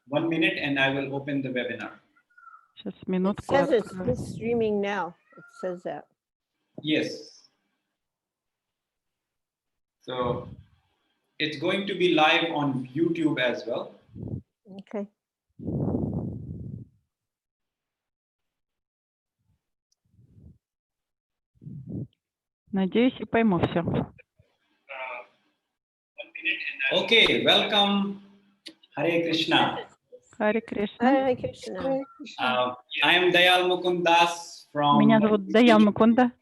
1 minute and I will open the webinar. Сейчас It минутку. says it's открою. streaming now. It says that. Yes. So it's going to be live on YouTube as well. Okay. Надеюсь, и пойму все. Okay, welcome. Hare Krishna. Харе Кришна. Hare Krishna. I am Dayal Mukundas from Меня зовут Даял Мукунда.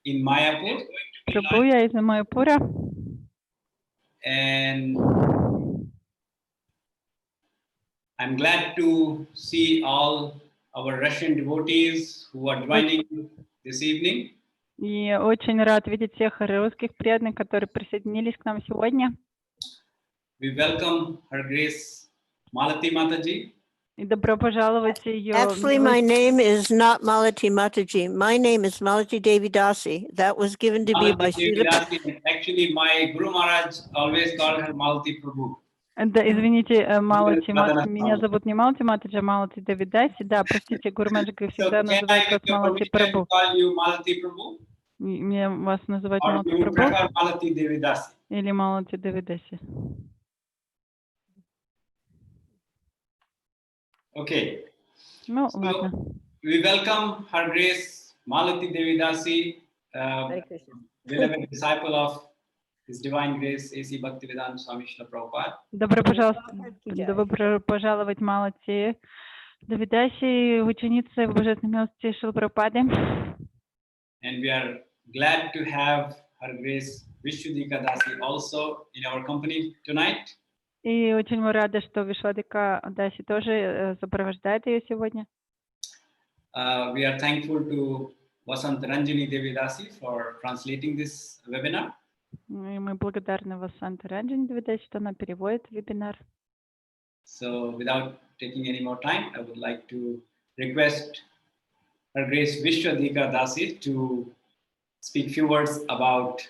in Mayapur. Прибыл я из Майяпура. And I'm glad to see all our Russian devotees who are joining this evening. И очень рад видеть всех русских преданных, которые присоединились к нам сегодня. We welcome Her Grace Malati Mataji. И добро пожаловать ее. Actually, my name is not Malati Mataji. My name is Malati Devi Dasi. That was given to me by Malati Devi Srila. Dasi. Actually, my Guru Maharaj always called her Malati Prabhu. Да, извините, Малати, Мадана меня Смала. зовут не Малати Матаджи, а Малати Давидаси. Да, простите, Гурмаджи всегда can I называет вас give you Малати permission to Прабу. call you Malati Prabhu? Мне вас называть Or Малати you would Прабу prefer Malati Devi Dasi? или Малати Давидаси? Okay. Ну, So, ладно. we welcome Her Grace Malati Devi Dasi, Hare Krishna. beloved disciple of His Divine Grace A.C. Bhaktivedanta Swami Srila Prabhupada. Добро пожаловать, Малати Давидаси, ученицы Божественной милости Шрилы Прабхупады. And we are glad to have Her Grace Vishuddhika Dasi also in our company tonight. И очень мы рады, что Вишвадика Даси тоже сопровождает ее сегодня. We are thankful to Vasant Ranjini Devi Dasi for translating this webinar. И мы благодарны Васанте Ранджани Давидаси, что она переводит вебинар. So without taking any more time, I would like to request Her Grace Vishwadika Dasi to speak few words about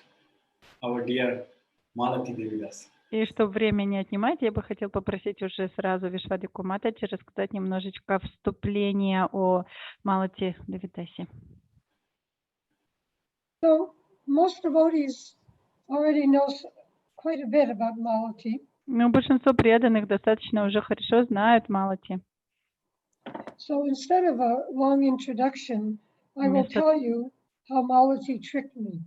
our dear Malati Devi Dasi. И чтобы время не отнимать, я бы хотел попросить уже сразу Вишвадику Матаджи рассказать немножечко вступление о Малати Давидаси. So most devotees already know quite a bit about Malati. Ну, большинство преданных достаточно уже хорошо знают Малати. So instead of a long introduction, I will tell you how Malati tricked me.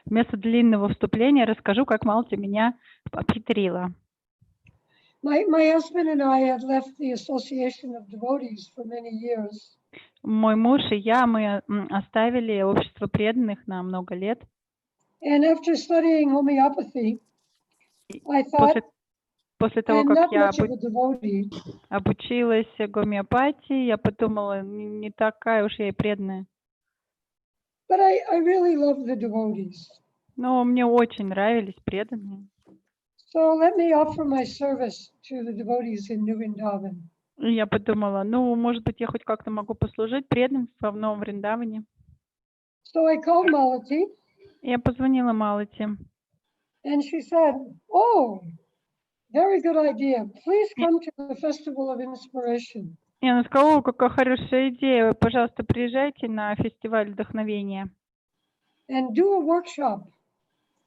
Вместо длинного вступления расскажу, как Малати меня обхитрила. My husband and I had left the Association of Devotees for many years. Мой муж и я, мы оставили общество преданных на много лет. And after studying homeopathy, I thought После I того, am как not я much of a devotee. обучилась гомеопатии, я подумала, не такая уж я и преданная. But I really love the devotees. Но мне очень нравились преданные. So let me offer my service to the devotees in New Vrindavan. И я подумала, ну, может быть, я хоть как-то могу послужить преданным в Новом Вриндаване. So I called Malati, Я позвонила Малати. and she said, "Oh, very good idea. Please come to the Festival of Inspiration." И она сказала, о, какая хорошая идея, пожалуйста, приезжайте на фестиваль вдохновения. And do a workshop.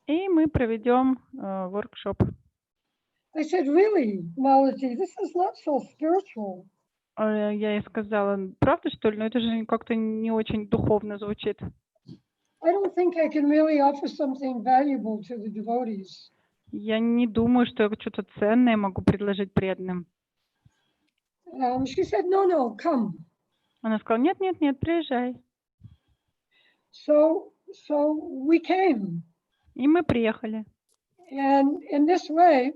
И мы проведем воркшоп. I said, "Really, Malati, this is not so spiritual." Я ей сказала, правда, что ли? Но это же как-то не очень духовно звучит. I don't think I can really offer something valuable to the devotees. Я не думаю, что я что-то ценное могу предложить преданным. She said, "No, come." Она сказала, нет, приезжай. So we came. И мы приехали. And in this way,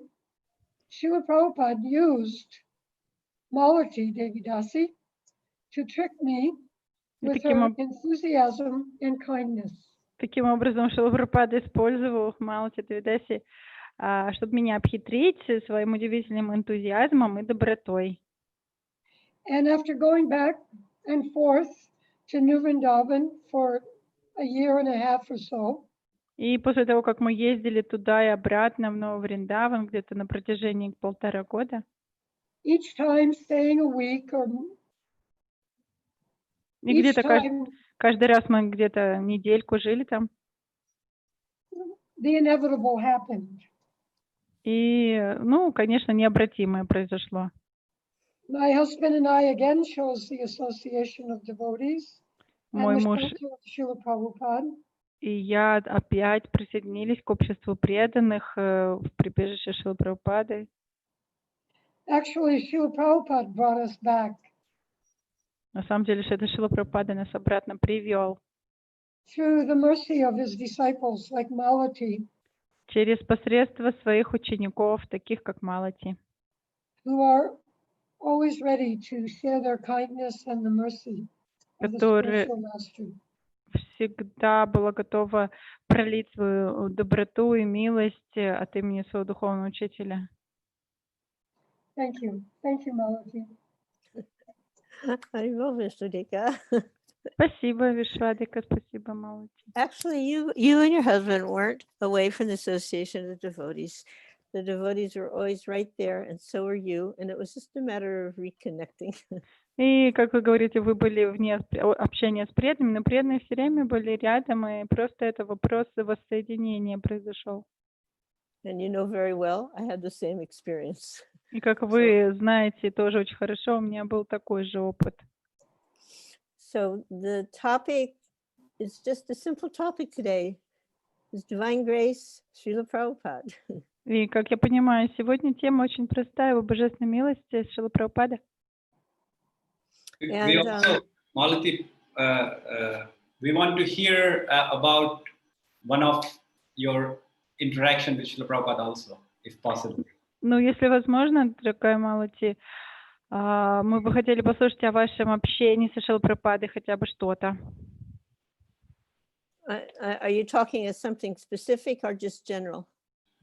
Srila Prabhupada used Malati Devi Dasi to trick me with her enthusiasm and kindness. Таким образом, Шрила Прабхупада использовал Малати Давидаси, чтобы меня обхитрить своим удивительным энтузиазмом и добротой. And after going back and forth to New Vrindavan for a year and a half or so, И после того, как мы ездили туда и обратно в Новый Вриндаван где-то на протяжении 1,5 года, each time staying a week or И each где-то time каждый раз мы где-то недельку жили там. the inevitable happened. И, ну, конечно, необратимое произошло. My husband and I again chose the Association of Devotees and Мой the муж shelter of Srila Prabhupada. и я опять присоединились к обществу преданных в прибежище Шрилы Прабхупады. Actually, Srila Prabhupada brought us back На самом деле, что это Шрила Прабхупада нас обратно привел through the mercy of his disciples like Malati, через посредство своих учеников, таких как Малати, who are always ready to share their kindness and the mercy of the которые spiritual master. всегда была готова пролить свою доброту и милость от имени своего духовного учителя. Thank you, Malati. Haribol, Vishwadika. Спасибо, Вишвадика, спасибо, Малати. Actually, you and your husband weren't away from the Association of Devotees. The devotees were always right there, and so were you. And it was just a matter of reconnecting. И, как вы говорите, вы были вне общения с преданными, но преданные все время были рядом, и просто это вопрос воссоединения произошел. And you know very well, I had the same experience. И как вы знаете тоже очень хорошо, у меня был такой же опыт. So the topic is just a simple topic today. Is Divine Grace, Srila Prabhupada. И, как я понимаю, сегодня тема очень простая, его божественной милости Шрила Прабхупада. We also, Malati, we want to hear about one of your interaction with Srila Prabhupada also, if possible. Ну, если возможно, дорогая Малати, мы бы хотели послушать о вашем общении со Шрилой Прабхупадой, хотя бы что-то. Are you talking as something specific or just general?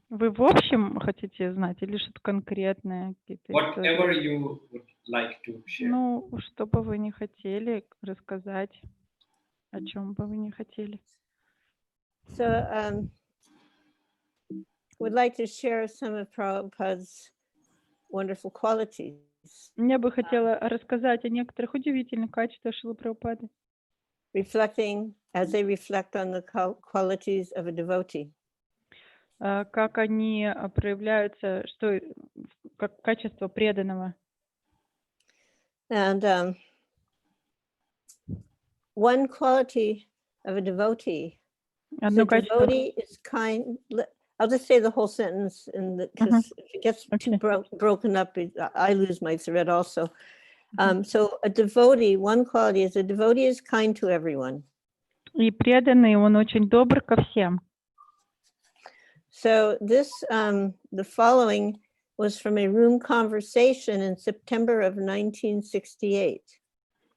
Вы в общем хотите знать или что-то конкретное? Whatever you would like to share. Ну, что бы вы не хотели рассказать, о чем бы вы не хотели. So, would like to share some of Prabhupada's wonderful qualities. Я бы хотела рассказать о некоторых удивительных качествах Шрилы Прабхупады. Reflecting as they reflect on the qualities of a devotee. Как они проявляются, что как качество преданного. And one quality of a devotee. Одно The качество. devotee is kind. I'll just say the whole sentence, because if it gets too broken up, I lose my thread also. So a devotee, one quality is a devotee is kind to everyone. И преданный, он очень добр ко всем. So this, the following was from a room conversation in September of 1968.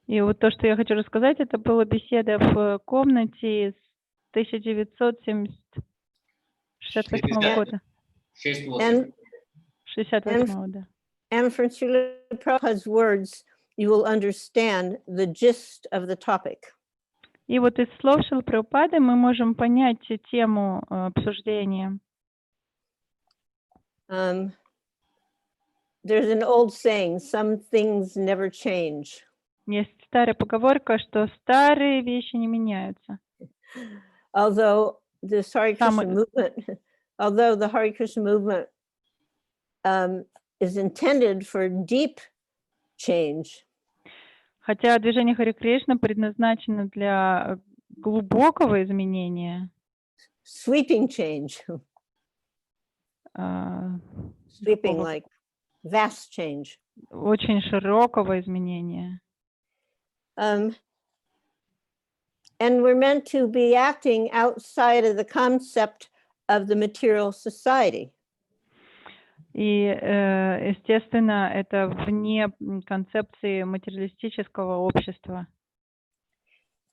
И вот то, что я хочу рассказать, это была беседа в комнате с 1968 года. 68, да. And from Srila Prabhupada's words, you will understand the gist of the topic. И вот из слов Шрилы Прабхупады мы можем понять тему обсуждения. There's an old saying, some things never change. Есть старая поговорка, что старые вещи не меняются. Although the Hare Krishna movement, is intended for deep change. Хотя движение Харе Кришна предназначено для глубокого изменения. Sweeping change. Sweeping, like vast change. Очень широкого изменения. And we're meant to be acting outside of the concept of the material society. И, естественно, это вне концепции материалистического общества.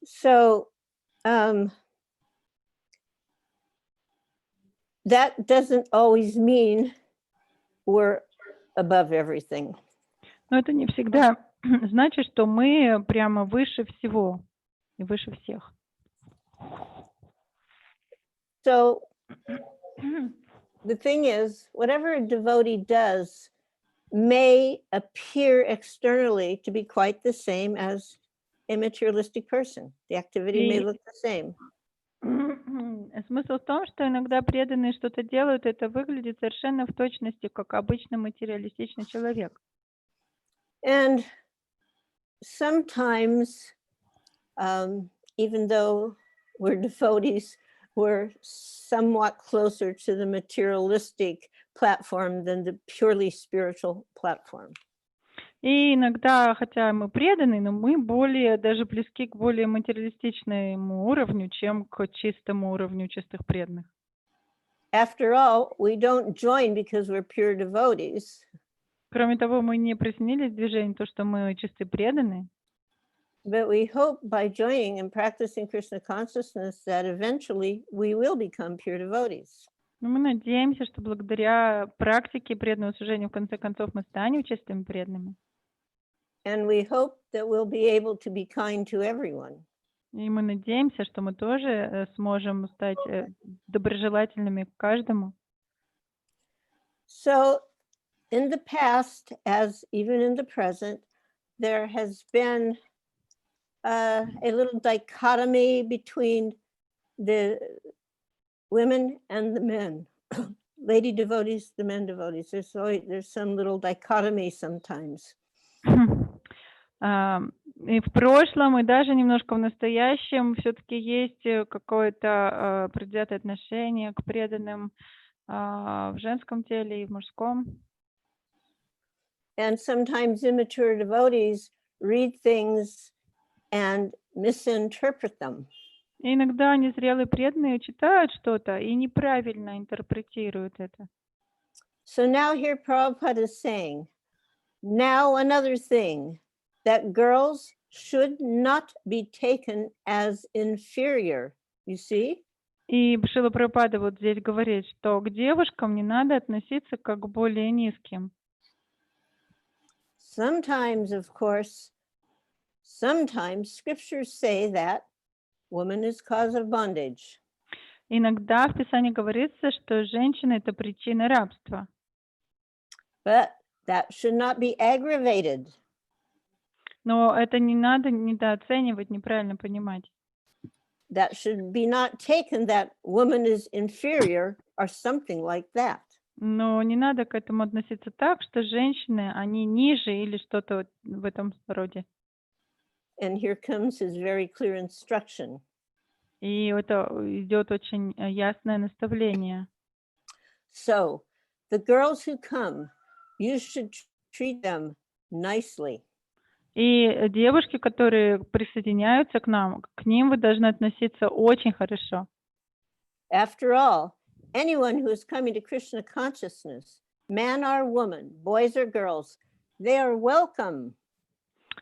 So, that doesn't always mean we're above everything. Но это не всегда значит, что мы прямо выше всего и выше всех. So, the thing is, whatever a devotee does may appear externally to be quite the same as a materialistic person. The activity may look the same. Смысл в том, что иногда преданные что-то делают, это выглядит совершенно в точности, как обычный материалистичный человек. And sometimes, even though we're devotees, we're somewhat closer to the materialistic platform than the purely spiritual platform. И иногда, хотя мы преданы, но мы более даже близки к более материалистичному уровню, чем к чистому уровню чистых преданных. After all, we don't join because we're pure devotees. Кроме того, мы не присоединились к движению, то, что мы чистые преданные. But we hope by joining and practicing Krishna consciousness that eventually we will become pure devotees. Но мы надеемся, что благодаря практике преданного служения в конце концов мы станем чистыми преданными. And we hope that we'll be able to be kind to everyone. И мы надеемся, что мы тоже сможем стать доброжелательными к каждому. So in the past, as even in the present, there has been a little dichotomy between the women and the men. Lady devotees, the men devotees. There's some little dichotomy sometimes. И в прошлом, и даже немножко в настоящем все-таки есть какое-то предвзятое отношение к преданным в женском теле и в мужском. And sometimes immature devotees read things and misinterpret them. И иногда незрелые преданные читают что-то и неправильно интерпретируют это. So now here Prabhupada is saying, now another thing, that girls should not be taken as inferior. You see? И Шрила Прабхупада вот здесь говорит, что к девушкам не надо относиться как к более низким. Sometimes, of course, sometimes scriptures say that woman is cause of bondage. Иногда в Писании говорится, что женщина — это причина рабства. But that should not be aggravated. Но это не надо недооценивать, неправильно понимать. That should be not taken that woman is inferior or something like that. Но не надо к этому относиться так, что женщины, они ниже или что-то в этом роде. And here comes his very clear instruction. И это идет очень ясное наставление. So, the girls who come, you should treat them nicely. И девушки, которые присоединяются к нам, к ним вы должны относиться очень хорошо. After all, anyone who is coming to Krishna consciousness, man or woman, boys or girls, they are welcome.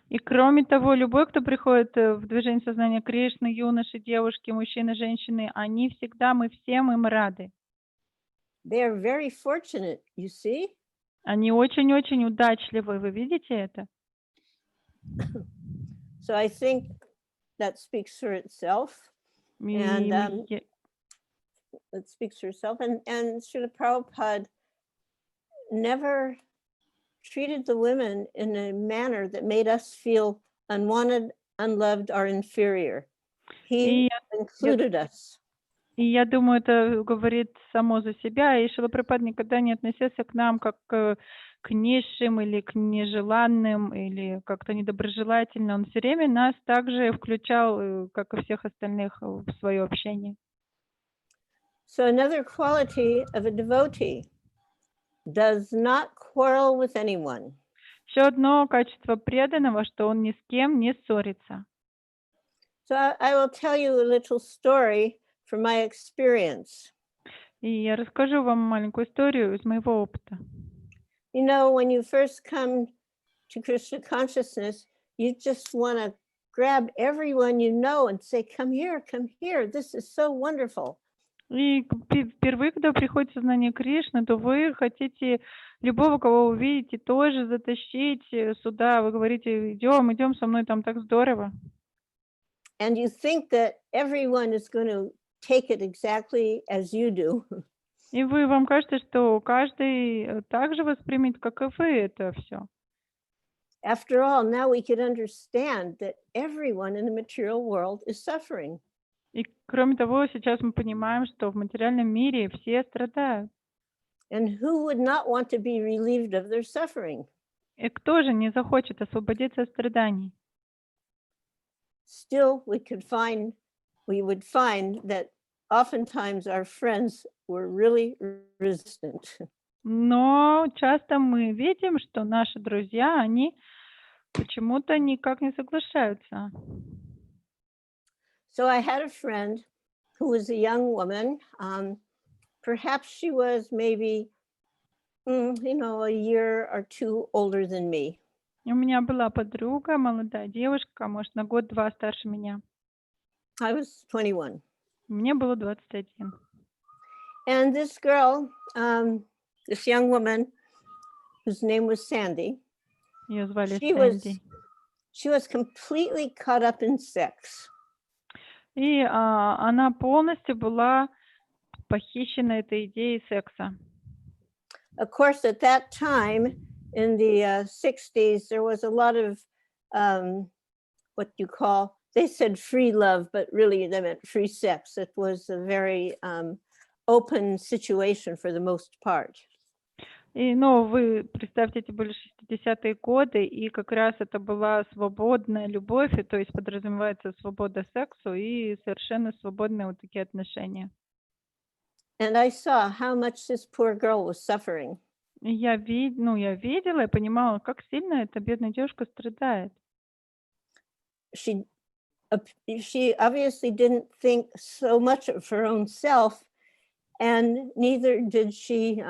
И кроме того, любой, кто приходит в движение сознания Кришны, юноши, девушки, мужчины, женщины, они всегда, мы всем им рады. They are very fortunate, you see? Они очень-очень удачливы, вы видите это? So I think that speaks for itself. And it speaks for itself. And Srila Prabhupada never treated the women in a manner that made us feel unwanted, unloved, or inferior. He included us. И я думаю, это говорит само за себя, и Шрила Прабхупада никогда не относился к нам как к низшим или к нежеланным, или как-то недоброжелательно. Он все время нас также включал, как и всех остальных, в свое общение. So another quality of a devotee does not quarrel with anyone. Еще одно качество преданного, что он ни с кем не ссорится. So I will tell you a little story from my experience. И я расскажу вам маленькую историю из моего опыта. You know, when you first come to Krishna consciousness, you just want to grab everyone you know and say, come here, this is so wonderful. И впервые, когда приходит сознание Кришны, то вы хотите любого, кого вы увидите, тоже затащить сюда. Вы говорите, идем со мной, там так здорово. And you think that everyone is going to take it exactly as you do. И вам кажется, что каждый так же воспримет, как и вы это все. After all, now we could understand that everyone in the material world is suffering. И кроме того, сейчас мы понимаем, что в материальном мире все страдают. And who would not want to be relieved of their suffering? И кто же не захочет освободиться от страданий? Still, we would find that oftentimes our friends were really resistant. Но часто мы видим, что наши друзья, они почему-то никак не соглашаются. So I had a friend who was a young woman. Perhaps she was maybe, a year or two older than me. У меня была подруга, молодая девушка, может, на год-два старше меня. I was 21. Мне было 21. And this girl, this young woman, whose name was Sandy, Ее звали she Сэнди. was completely caught up in sex. И она полностью была похищена этой идеей секса. Of course, at that time, in the 60s, there was a lot of they said free love, but really they meant free sex. It was a very open situation for the most part. Но вы представьте, это были 60-е годы, и как раз это была свободная любовь, и то есть подразумевается свобода сексу и совершенно свободные вот такие отношения. And I saw how much this poor girl was suffering. И я видела и понимала, как сильно эта бедная девушка страдает. She obviously didn't think so much of her own self, and neither did she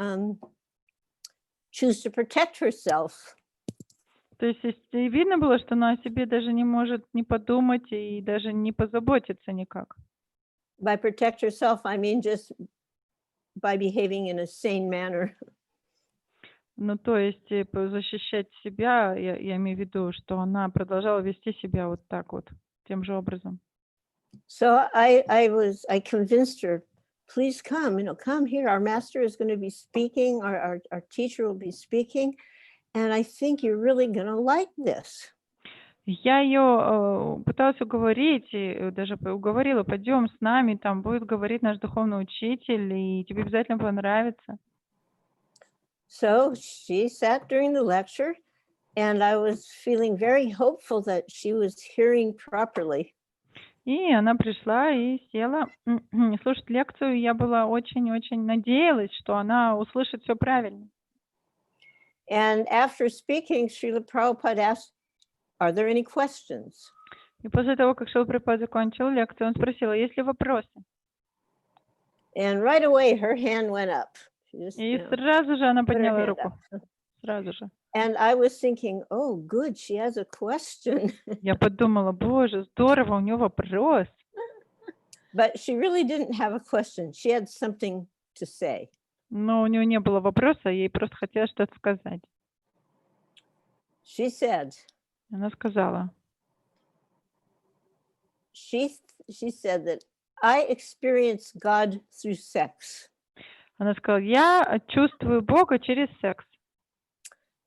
choose to protect herself. То есть и видно было, что она о себе даже не может не подумать и даже не позаботиться никак. By protect herself, I mean just by behaving in a sane manner. Ну, то есть защищать себя, я имею в виду, что она продолжала вести себя вот так вот, тем же образом. So I convinced her, please come here. Our master is going to be speaking, our teacher will be speaking, and I think you're really going to like this. Я ее пыталась уговорить, и даже уговорила, пойдем с нами, там будет говорить наш духовный учитель, и тебе обязательно понравится. So she sat during the lecture, and I was feeling very hopeful that she was hearing properly. И она пришла и села слушать лекцию. Я была очень-очень надеялась, что она услышит все правильно. And after speaking, Srila Prabhupada asked, are there any questions? И после того, как Шрила Прабхупада закончил лекцию, он спросил, есть ли вопросы? And right away, her hand went up. И сразу же она put her подняла hand руку. up. Сразу же. And I was thinking, oh, good, she has a question. Я подумала, боже, здорово, у нее вопрос. But she really didn't have a question. She had something to say. Но у нее не было вопроса, ей просто хотелось что-то сказать. She said, Она сказала, she said that I experience God through sex. она сказала, я чувствую Бога через секс.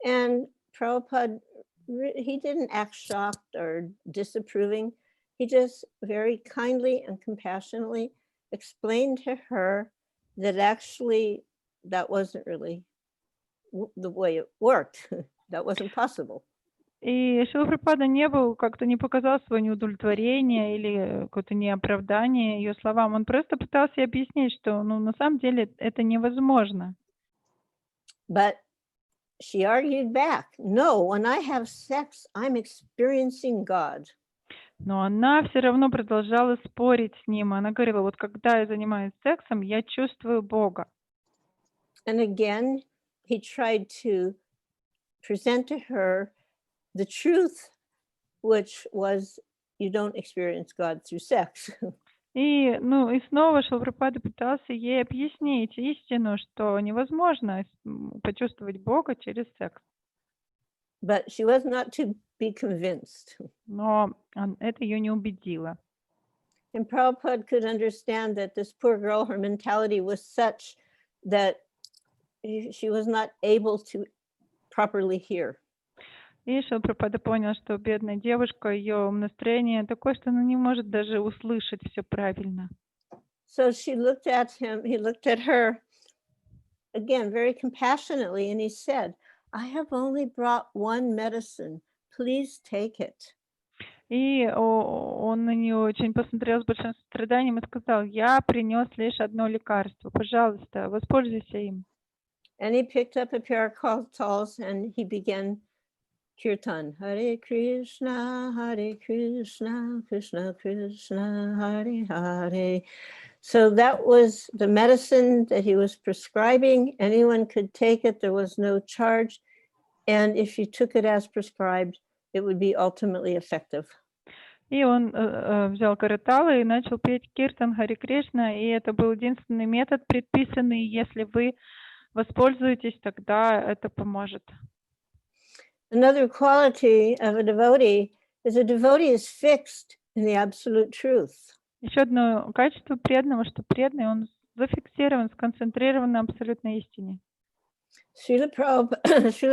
And Prabhupada, he didn't act shocked or disapproving. He just very kindly and compassionately explained to her that actually that wasn't really the way it worked. That wasn't possible. И Шрила Прабхупада как-то не показал свое неудовлетворение или какое-то неоправдание ее словам. Он просто пытался ей объяснить, что на самом деле это невозможно. But she argued back. No, when I have sex, I'm experiencing God. Но она все равно продолжала спорить с ним. Она говорила, вот когда я занимаюсь сексом, я чувствую Бога. And again, he tried to present to her the truth, which was you don't experience God through sex. И снова Шрила Прабхупада пытался ей объяснить истину, что невозможно почувствовать Бога через секс. But she was not to be convinced. Но это ее не убедило. And Prabhupada could understand that this poor girl, her mentality was such that she was not able to properly hear. И Шрила Прабхупада понял, что бедная девушка, ее настроение такое, что она не может даже услышать все правильно. So she looked at him, he looked at her, again, very compassionately, and he said, I have only brought one medicine. Please take it. И он на нее очень посмотрел с большим страданием и сказал, я принес лишь одно лекарство, пожалуйста, воспользуйся им. And he picked up a pair of kartals and he began kirtan. Hare Krishna, Krishna Krishna, Hare Hare. So that was the medicine that he was prescribing. Anyone could take it. There was no charge. And if you took it as prescribed, it would be ultimately effective. И он взял караталы и начал петь киртан Харе Кришна, и это был единственный метод, предписанный, если вы воспользуетесь, тогда это поможет. Another quality of a devotee is fixed in the absolute truth. Еще одно качество преданного, что преданный, он зафиксирован, сконцентрирован на абсолютной истине. Srila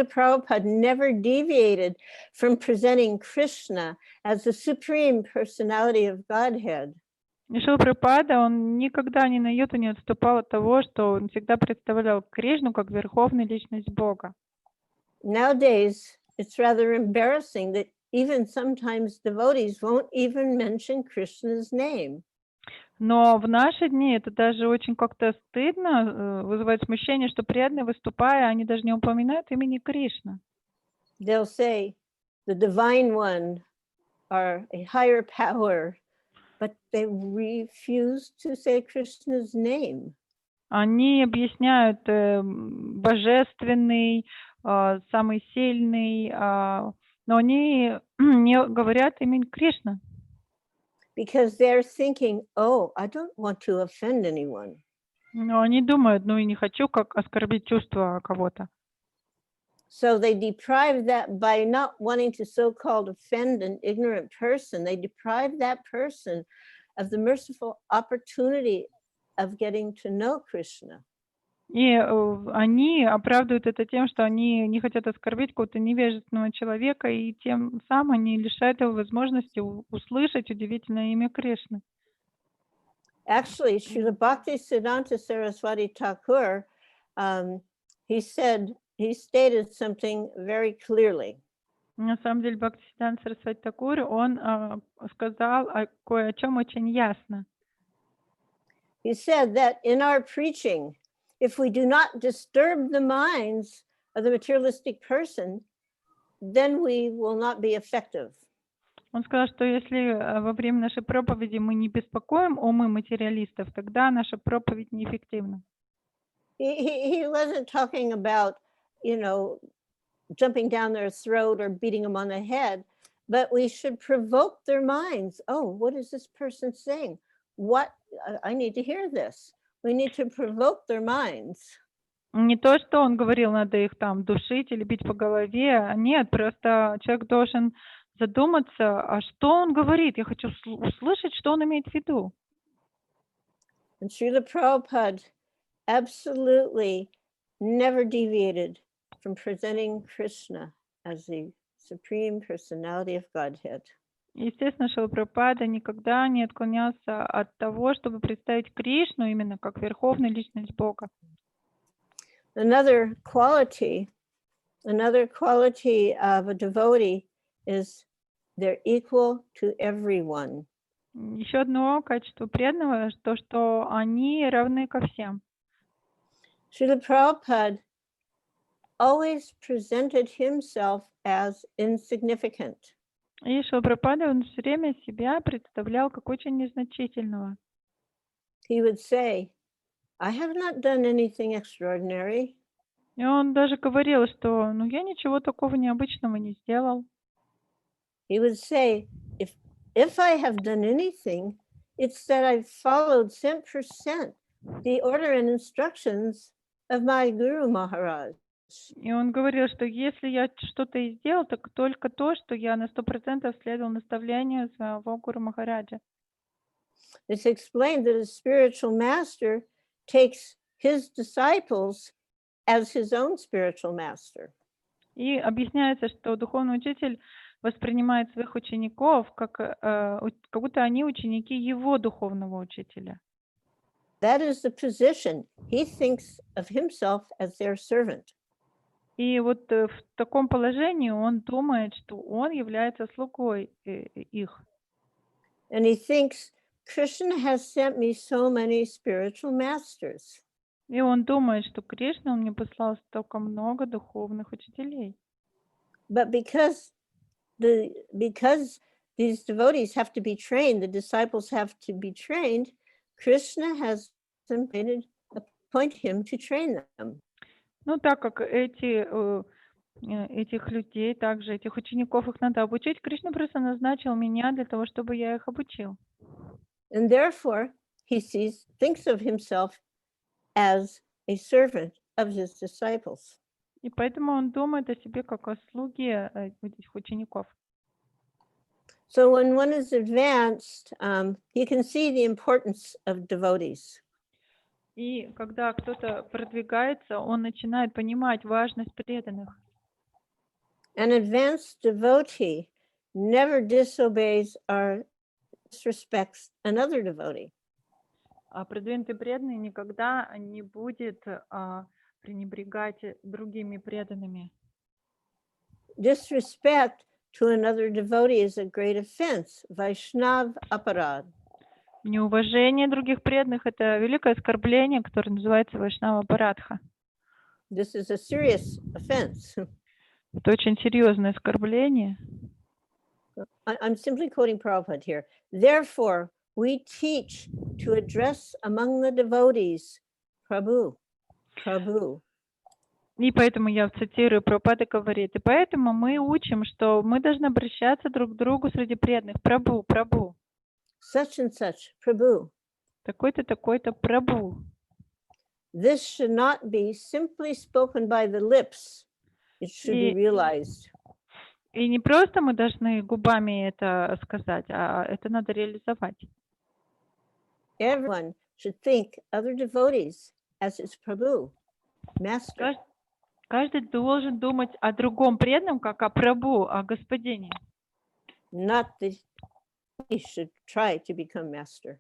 Prabhupada never deviated from presenting Krishna as the supreme personality of Godhead. И Шрила Прабхупада, он никогда ни на йоту не отступал от того, что он всегда представлял Кришну как верховную личность Бога. Nowadays, it's rather embarrassing that even sometimes devotees won't even mention Krishna's name. Но в наши дни это даже очень как-то стыдно, вызывает смущение, что преданные, выступая, они даже не упоминают имени Кришны. They'll say the divine one or a higher power, but they refuse to say Krishna's name. Они объясняют божественный, самый сильный, но они не говорят имени Кришны. Because they're thinking, oh, I don't want to offend anyone. Но они думают, ну и не хочу как оскорбить чувства кого-то. So they deprive that by not wanting to so-called offend an ignorant person, they deprive that person of the merciful opportunity of getting to know Krishna. И они оправдывают это тем, что они не хотят оскорбить какого-то невежественного человека, и тем самым они лишают его возможности услышать удивительное имя Кришны. Actually, Srila Bhaktisiddhanta Saraswati Thakur, he stated something very clearly. На самом деле, Бхактисиддханта Сарасвати Такур, он сказал кое о чем очень ясно. He said that in our preaching, if we do not disturb the minds of the materialistic person, then we will not be effective. Он сказал, что если во время нашей проповеди мы не беспокоим умы материалистов, тогда наша проповедь неэффективна. He wasn't talking about, jumping down their throat or beating them on the head, but we should provoke their minds. Oh, what is this person saying? I need to hear this. We need to provoke their minds. Не то, что он говорил, надо их там душить или бить по голове. Нет, просто человек должен задуматься, а что он говорит? Я хочу услышать, что он имеет в виду. And Srila Prabhupada absolutely never deviated from presenting Krishna as the supreme personality of Godhead. Естественно, Шрила Прабхупада никогда не отклонялся от того, чтобы представить Кришну именно как верховную личность Бога. Another quality of a devotee is they're equal to everyone. Еще одно качество преданного, то, что они равны ко всем. Srila Prabhupada always presented himself as insignificant. И Шрила Прабхупада, он все время себя представлял как очень незначительного. He would say, I have not done anything extraordinary. И он даже говорил, что я ничего такого необычного не сделал. He would say, if I have done anything, it's that I've followed 100% the order and instructions of my Guru Maharaj. И он говорил, что если я что-то и сделал, так только то, что я на 100% следовал наставлению своего Гуру Махараджа. It's explained that a spiritual master takes his disciples as his own spiritual master. И объясняется, что духовный учитель воспринимает своих учеников как будто они ученики его духовного учителя. That is the position. He thinks of himself as their servant. И вот в таком положении он думает, что он является слугой их. And he thinks, Krishna has sent me so many spiritual masters. И он думает, что Кришна, он мне послал столько много духовных учителей. But because these devotees have to be trained, the disciples have to be trained, Krishna has appointed him to train them. Ну, так как этих людей, также этих учеников, их надо обучить, Кришна просто назначил меня для того, чтобы я их обучил. And therefore, he thinks of himself as a servant of his disciples. И поэтому он думает о себе как о слуге этих учеников. So when one is advanced, he can see the importance of devotees. И когда кто-то продвигается, он начинает понимать важность преданных. An advanced devotee never disobeys or disrespects another devotee. А продвинутый преданный никогда не будет пренебрегать другими преданными. Disrespect to another devotee is a great offense, Vaishnav aparad. Неуважение других преданных – это великое оскорбление, которое называется Вайшнава Апарадха. This is a serious offense. Это очень серьезное оскорбление. I'm simply quoting Prabhupada here. Therefore, we teach to address among the devotees, Prabhu, Prabhu. И поэтому я цитирую, Прабхупада говорит, и поэтому мы учим, что мы должны обращаться друг к другу среди преданных. Прабху, Прабху. Such and such, Prabhu. Такой-то, такой-то, Прабху. This should not be simply spoken by the lips. It should be realized. И не просто мы должны губами это сказать, а это надо реализовать. Everyone should think other devotees as his Prabhu, master. Каждый должен думать о другом преданном, как о Прабху, о Господине. Not that he should try to become master.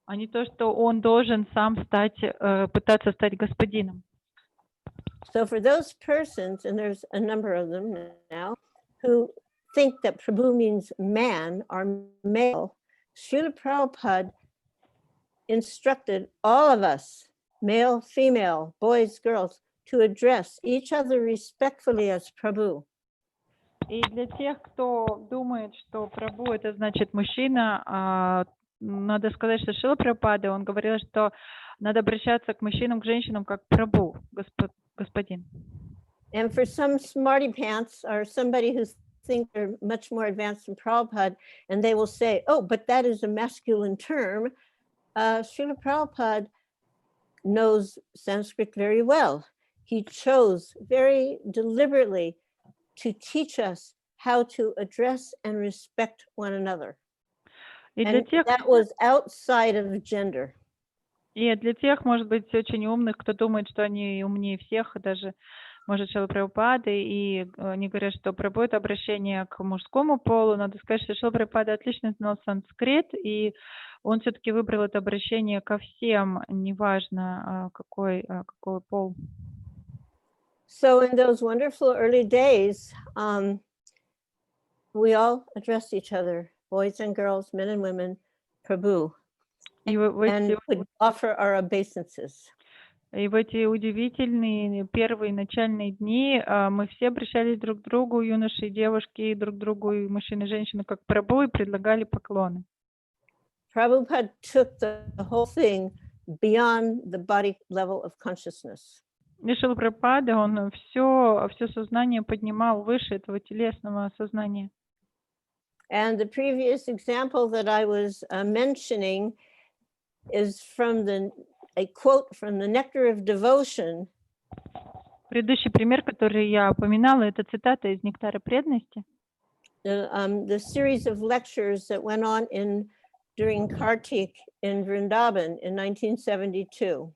А не то, что он должен сам пытаться стать господином. So for those persons, and there's a number of them now, who think that Prabhu means man or male, Srila Prabhupada instructed all of us, male, female, boys, girls, to address each other respectfully as Prabhu. И для тех, кто думает, что Прабху это значит мужчина, надо сказать, что Шрила Прабхупада, он говорил, что надо обращаться к мужчинам, к женщинам как Прабху, господин. And for some smarty pants or somebody who think they're much more advanced than Prabhupada, and they will say, oh, but that is a masculine term. Srila Prabhupada knows Sanskrit very well. He chose very deliberately to teach us how to address and respect one another. And that was outside of gender. И для тех, может быть, очень умных, кто думает, что они умнее всех, даже, может, Шрила Прабхупады, и они говорят, что Прабху — это обращение к мужскому полу. Надо сказать, что Шрила Прабхупада отлично знал санскрит, и он все-таки выбрал это обращение ко всем, неважно, какой пол. So in those wonderful early days, we all addressed each other, boys and girls, men and women, Prabhu, and would offer our obeisances. И в эти удивительные первые начальные дни мы все обращались друг к другу, юноши и девушки, друг к другу, и мужчины и женщины, как Прабху, и предлагали поклоны. Prabhupada took the whole thing beyond the body level of consciousness. И Шрила Прабхупада, он все сознание поднимал выше этого телесного сознания. And the previous example that I was mentioning is from a quote from the Nectar of Devotion. Предыдущий пример, который я упоминала, это цитата из «Нектара преданности». The series of lectures that went on during Kartik in Vrindavan in 1972.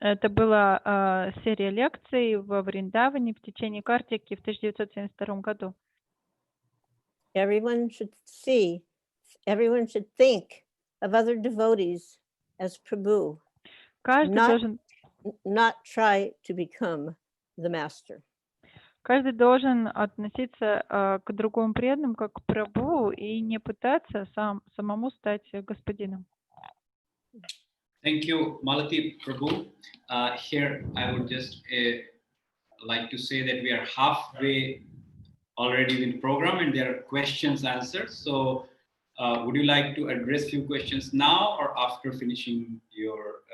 Это была серия лекций в Вриндаване в течение Картики в 1972 году. Everyone should think of other devotees as Prabhu, Каждый должен not try to become the master. Каждый должен относиться к другому преданным как к Прабху и не пытаться самому стать господином. Thank you, Malati Prabhu. Here I would just like to say that we are halfway already with the program and there are questions answered. So would you like to address few questions now or after finishing your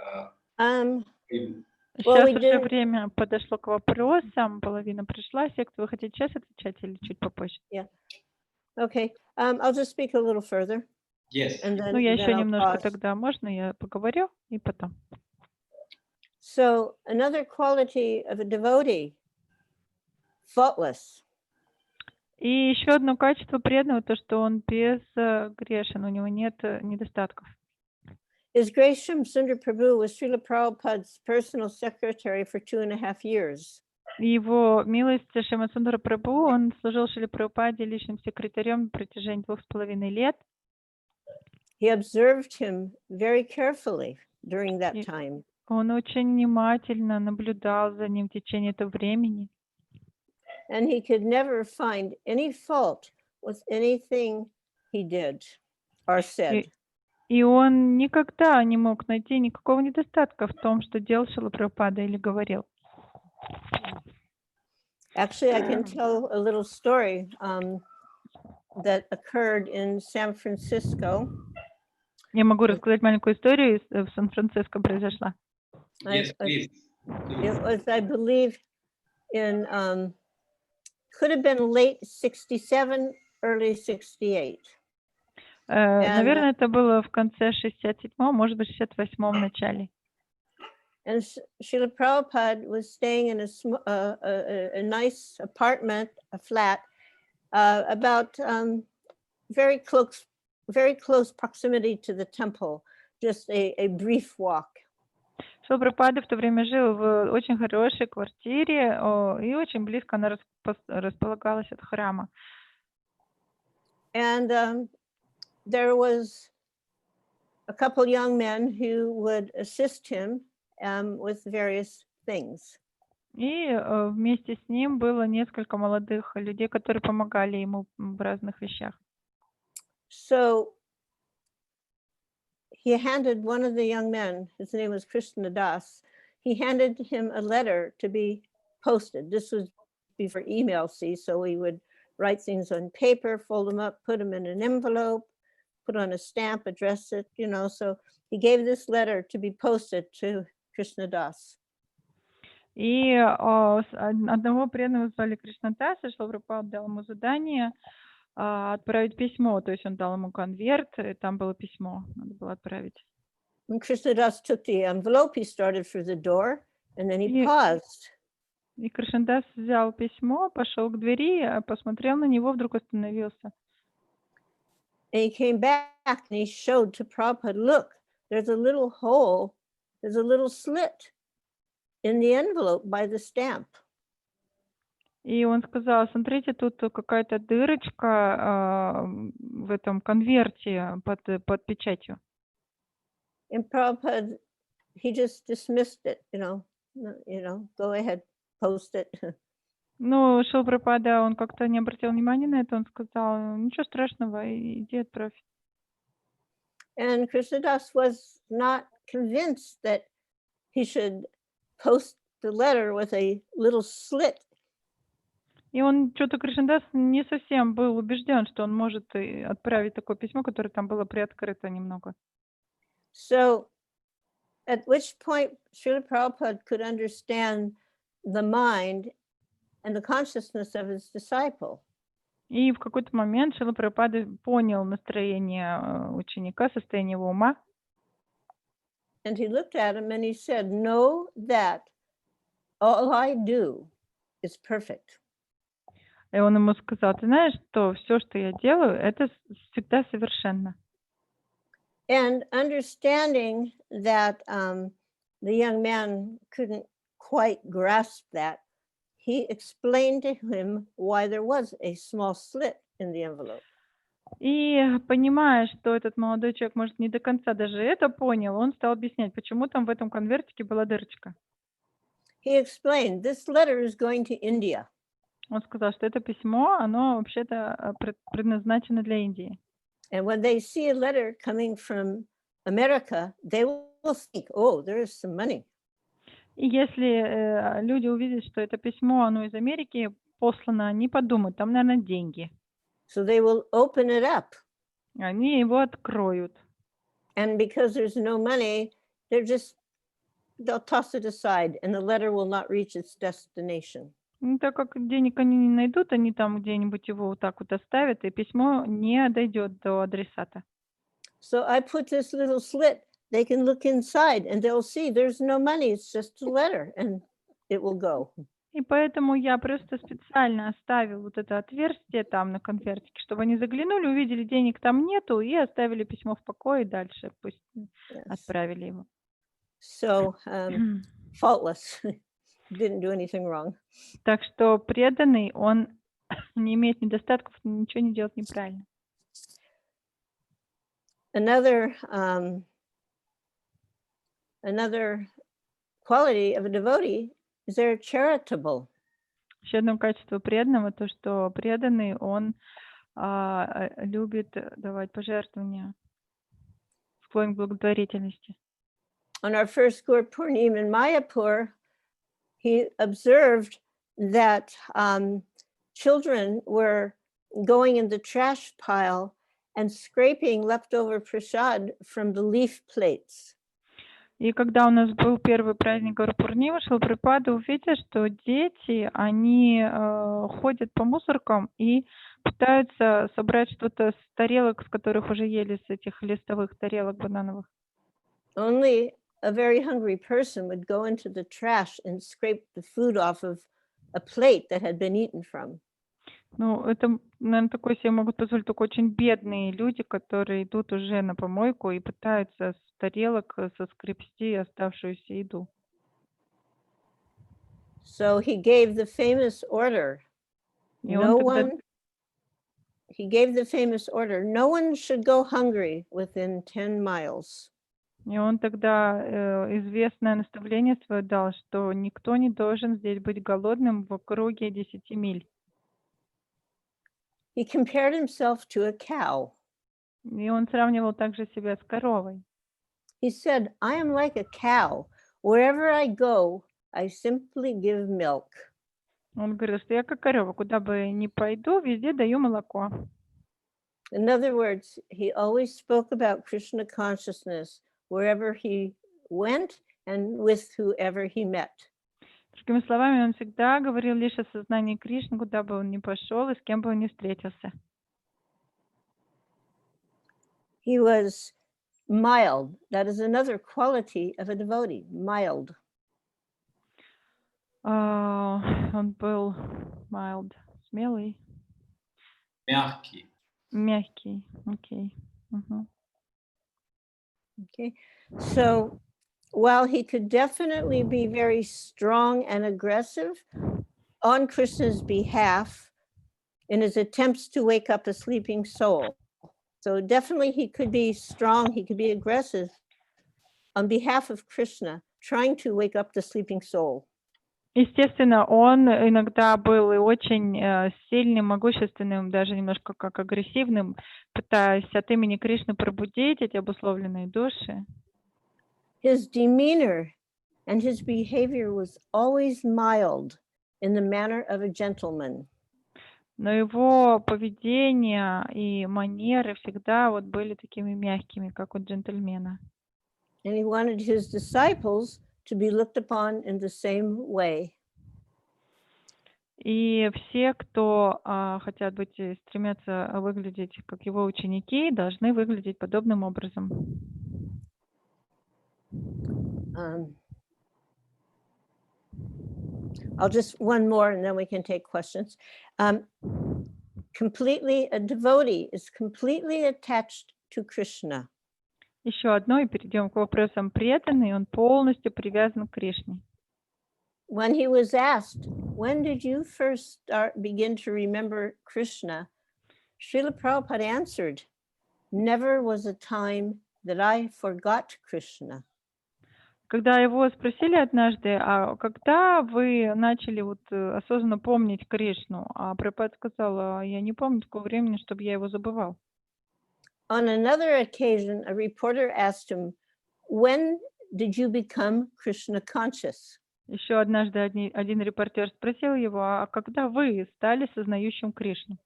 Сейчас уже время подошло к вопросам, половина пришла. Все, кто вы хотите сейчас отвечать или чуть попозже? Yeah. Okay. I'll just speak a little further. Yes. Ну, я еще немножко тогда, можно я поговорю и потом. So, another quality of a devotee, faultless. И еще одно качество преданного, то, что он безгрешен, у него нет недостатков. His Grace Shri Sundar Prabhu was Srila Prabhupada's personal secretary for 2.5 years. Его милость Шримад Сундара Прабху, он служил Шриле Прабхупаде личным секретарем на протяжении 2,5 лет. He observed him very carefully during that time. Он очень внимательно наблюдал за ним в течение этого времени. And he could never find any fault with anything he did or said. И он никогда не мог найти никакого недостатка в том, что делал Шрила Прабхупада или говорил. Actually, I can tell a little story that occurred in San Francisco. Я могу рассказать маленькую историю, в Сан-Франциско произошла. Yes, please. It was, I believe, in could have been late 67, early 68. Наверное, это было в конце 67-го, может быть, 68-м начале. And Srila Prabhupada was staying in a nice apartment, a flat, about very close proximity to the temple, just a brief walk. Шрила Прабхупада в то время жил в очень хорошей квартире, и очень близко она располагалась от храма. And there was a couple young men who would assist him with various things. И вместе с ним было несколько молодых людей, которые помогали ему в разных вещах. So he handed one of the young men, his name was Krishna Das, he handed him a letter to be posted. This was before email, so we would write things on paper, fold them up, put them in an envelope, put on a stamp, address it, so he gave this letter to be posted to Krishna Das. И одного преданного звали Кришнадаса, Шрила Прабхупада дал ему задание отправить письмо, то есть он дал ему конверт, и там было письмо, надо было отправить. When Krishna Das took the envelope, he started through the door, and then he paused. И Кришнадас взял письмо, пошел к двери, посмотрел на него, вдруг остановился. And he came back and he showed to Prabhupada, look, there's a little hole, there's a little slit in the envelope by the stamp. И он сказал, смотрите, тут какая-то дырочка в этом конверте под печатью. And Prabhupada, he just dismissed it, go ahead, post it. Ну, Шрила Прабхупада, он как-то не обратил внимания на это, он сказал, ничего страшного, иди отправь. And Krishnadas was not convinced that he should post the letter with a little slit. И он, что-то Кришнадас не совсем был убежден, что он может отправить такое письмо, которое там было приоткрыто немного. So, at which point Srila Prabhupada could understand the mind and the consciousness of his disciple. И в какой-то момент Шрила Прабхупада понял настроение ученика, состояние его ума. And he looked at him and he said, know that all I do is perfect. И он ему сказал, ты знаешь, что все, что я делаю, это всегда совершенно. And understanding that the young man couldn't quite grasp that, he explained to him why there was a small slit in the envelope. И понимая, что этот молодой человек, может, не до конца даже это понял, он стал объяснять, почему там в этом конвертике была дырочка. He explained, this letter is going to India. Он сказал, что это письмо, оно вообще-то предназначено для Индии. And when they see a letter coming from America, they will think, oh, there is some money. И если люди увидят, что это письмо, оно из Америки послано, они подумают, там, наверное, деньги. So they will open it up. Они его откроют. And because there's no money, they'll toss it aside and the letter will not reach its destination. Ну, так как денег они не найдут, они там где-нибудь его вот так вот оставят, и письмо не дойдет до адресата. So I put this little slit, they can look inside and they'll see there's no money, it's just a letter, and it will go. И поэтому я просто специально оставил вот это отверстие там на конвертике, чтобы они заглянули, увидели, денег там нету, и оставили письмо в покое, и дальше пусть отправили его. So faultless, didn't do anything wrong. Так что преданный, он не имеет недостатков, ничего не делает неправильно. Another quality of a devotee is they're charitable. Еще одно качество преданного, то, что преданный, он любит давать пожертвования, склонен к благотворительности. On our first Gurpurnim in Mayapur, he observed that children were going in the trash pile and scraping leftover prasad from the leaf plates. И когда у нас был первый праздник Гурупурнимы, Шрила Прабхупада увидел, что дети, они ходят по мусоркам и пытаются собрать что-то с тарелок, с которых уже ели, с этих листовых тарелок банановых. Only a very hungry person would go into the trash and scrape the food off of a plate that had been eaten from. Ну, это, наверное, такое себе могут позволить только очень бедные люди, которые идут уже на помойку и пытаются с тарелок соскребсти оставшуюся еду. So he gave the famous order. No one should go hungry within 10 miles. И он тогда известное наставление свое дал, что никто не должен здесь быть голодным в округе 10 миль. He compared himself to a cow. И он сравнивал также себя с коровой. He said, I am like a cow. Wherever I go, I simply give milk. Он говорил, что я как корова, куда бы ни пойду, везде даю молоко. In other words, he always spoke about Krishna consciousness wherever he went and with whoever he met. Другими словами, он всегда говорил лишь о сознании Кришны, куда бы он ни пошел и с кем бы он ни встретился. He was mild. That is another quality of a devotee, mild. Он был mild, смелый. Мягкий. Мягкий, окей. Okay, so while he could definitely be very strong and aggressive on Krishna's behalf in his attempts to wake up a sleeping soul. So definitely he could be strong, he could be aggressive on behalf of Krishna, trying to wake up the sleeping soul. Естественно, он иногда был и очень сильным, могущественным, даже немножко как агрессивным, пытаясь от имени Кришны пробудить эти обусловленные души. His demeanor and his behavior was always mild in the manner of a gentleman. Но его поведение и манеры всегда вот были такими мягкими, как у джентльмена. And he wanted his disciples to be looked upon in the same way. И все, кто хотят быть, стремятся выглядеть как его ученики, должны выглядеть подобным образом. I'll just one more and then we can take questions. A devotee is completely attached to Krishna. Еще одно, и перейдем к вопросам. Преданный, он полностью привязан к Кришне. When he was asked, when did you first begin to remember Krishna? Srila Prabhupada answered, never was a time that I forgot Krishna. Когда его спросили однажды, а когда вы начали осознанно помнить Кришну, а Прабхупада сказала, я не помню такого времени, чтобы я его забывал. On another occasion, a reporter asked him, when did you become Krishna conscious? Еще однажды один репортер спросил его, а когда вы стали сознающим Кришну?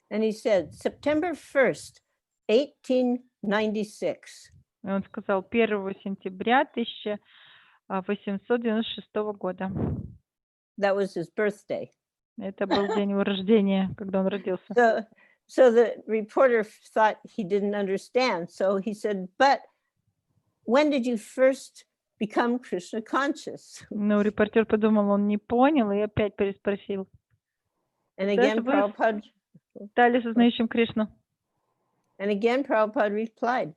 And he said, September 1st, 1896. И он сказал, 1 сентября 1896 года. That was his birthday. Это был день его рождения, когда он родился. So the reporter thought he didn't understand. So he said, but when did you first become Krishna conscious? Но репортер подумал, он не понял, и опять переспросил. And again, Prabhupada стали сознающим Кришну. And again, Prabhupada replied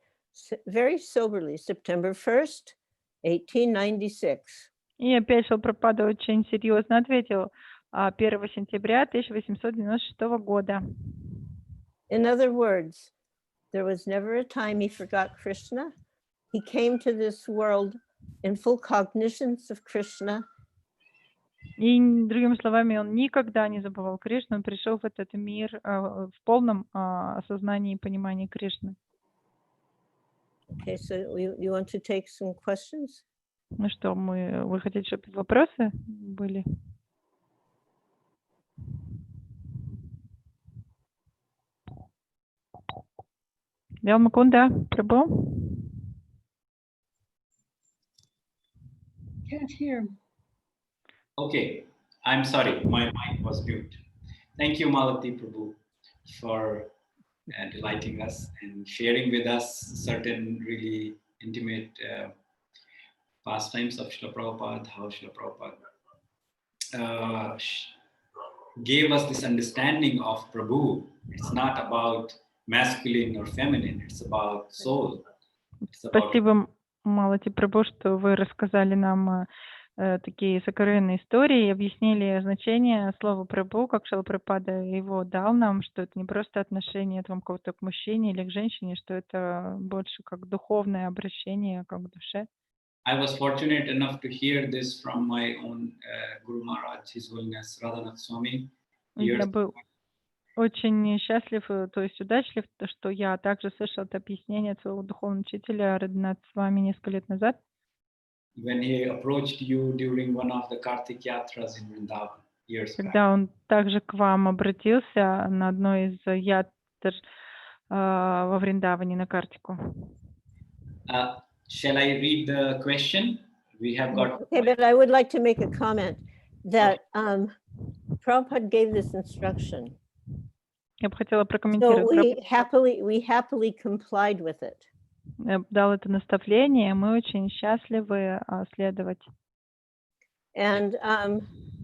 very soberly, September 1st, 1896. И опять Шрила Прабхупада очень серьезно ответил, 1 сентября 1896 года. In other words, there was never a time he forgot Krishna. He came to this world in full cognizance of Krishna. И, другими словами, он никогда не забывал Кришну, он пришел в этот мир в полном осознании и понимании Кришны. Okay, so you want to take some questions? Ну что, вы хотите, чтобы вопросы были? Мукунда, Прабhu? Can't hear. Okay, I'm sorry, my mic was mute. Thank you, Malati Prabhu, for delighting us and sharing with us certain really intimate pastimes of Srila Prabhupada, how Srila Prabhupada gave us this understanding of Prabhu. It's not about masculine or feminine, it's about soul. Спасибо, Малати Прабhu, что вы рассказали нам такие сокровенные истории и объяснили значение слова Прабху, как Шрила Прабхупада его дал нам, что это не просто отношение там кого-то к мужчине или к женщине, что это больше как духовное обращение, как к душе. I was fortunate enough to hear this from my own Guru Maharaj, His Holiness Radhanath Swami. Я был очень счастлив, то есть удачлив, что я также слышал это объяснение от своего духовного учителя Радханата Свами несколько лет назад. When he approached you during one of the Kartik Yatras in Vrindavan years back. Когда он также к вам обратился на одной из ятр во Вриндаване на Картику. Shall I read the question? We have got. Okay, but I would like to make a comment that Prabhupada gave this instruction. Я бы хотела So прокомментировать. we happily complied with it. Я дал это наставление, мы очень счастливы следовать. And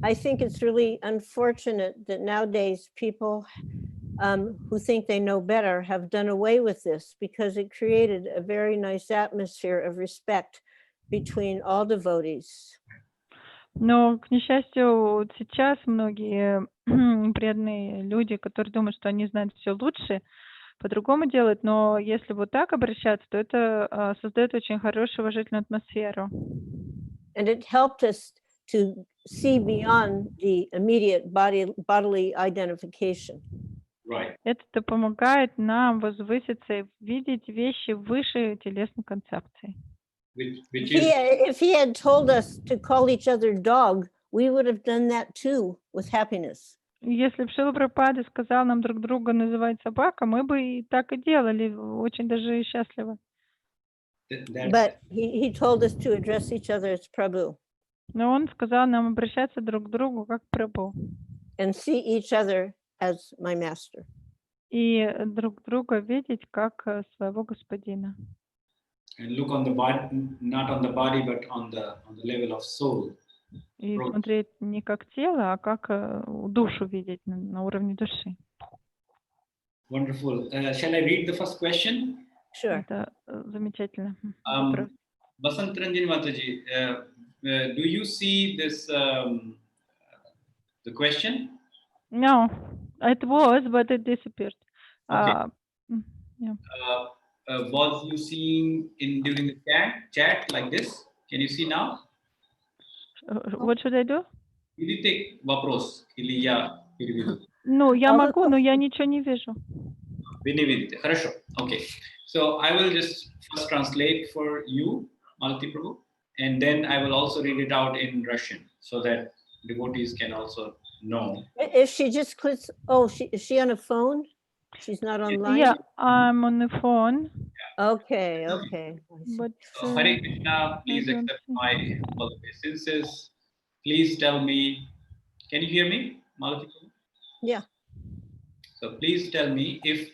I think it's really unfortunate that nowadays people who think they know better have done away with this because it created a very nice atmosphere of respect between all devotees. Но, к несчастью, сейчас многие преданные люди, которые думают, что они знают все лучше, по-другому делают, но если вот так обращаться, то это создает очень хорошую уважительную атмосферу. And it helped us to see beyond the immediate bodily identification. Right. Это помогает нам возвыситься и видеть вещи выше телесной концепции. If he had told us to call each other dog, we would have done that too with happiness. Если бы Шрила Прабхупада сказал нам друг друга называть собака, мы бы и так и делали, очень даже счастливо. But he told us to address each other as Prabhu. Но он сказал нам обращаться друг к другу как Прабху. And see each other as my master. И друг друга видеть как своего господина. And look on the body, not on the body, but on the level of soul. И смотреть не как тело, а как душу видеть на уровне души. Wonderful. Shall I read the first question? Sure. Это замечательно. Um, Basant Ranjan Mataji, do you see this the question? No, it was, but it disappeared. Okay. Yeah. Was you seeing during the chat like this? Can you see now? What should I do? Видите вопрос или я переведу? Ну, я All the могу, но я ничего не вижу. Вы не видите. Хорошо. Okay. So I will just first translate for you, Malati Prabhu, and then I will also read it out in Russian so that devotees can also know. If she just clicks, is she on a phone? She's not online? Yeah, I'm on the phone. Okay. But So, Hare Krishna, please don't accept see. my humble obeisances. Please tell me, can you hear me, Malati Prabhu? Yeah. So please tell me if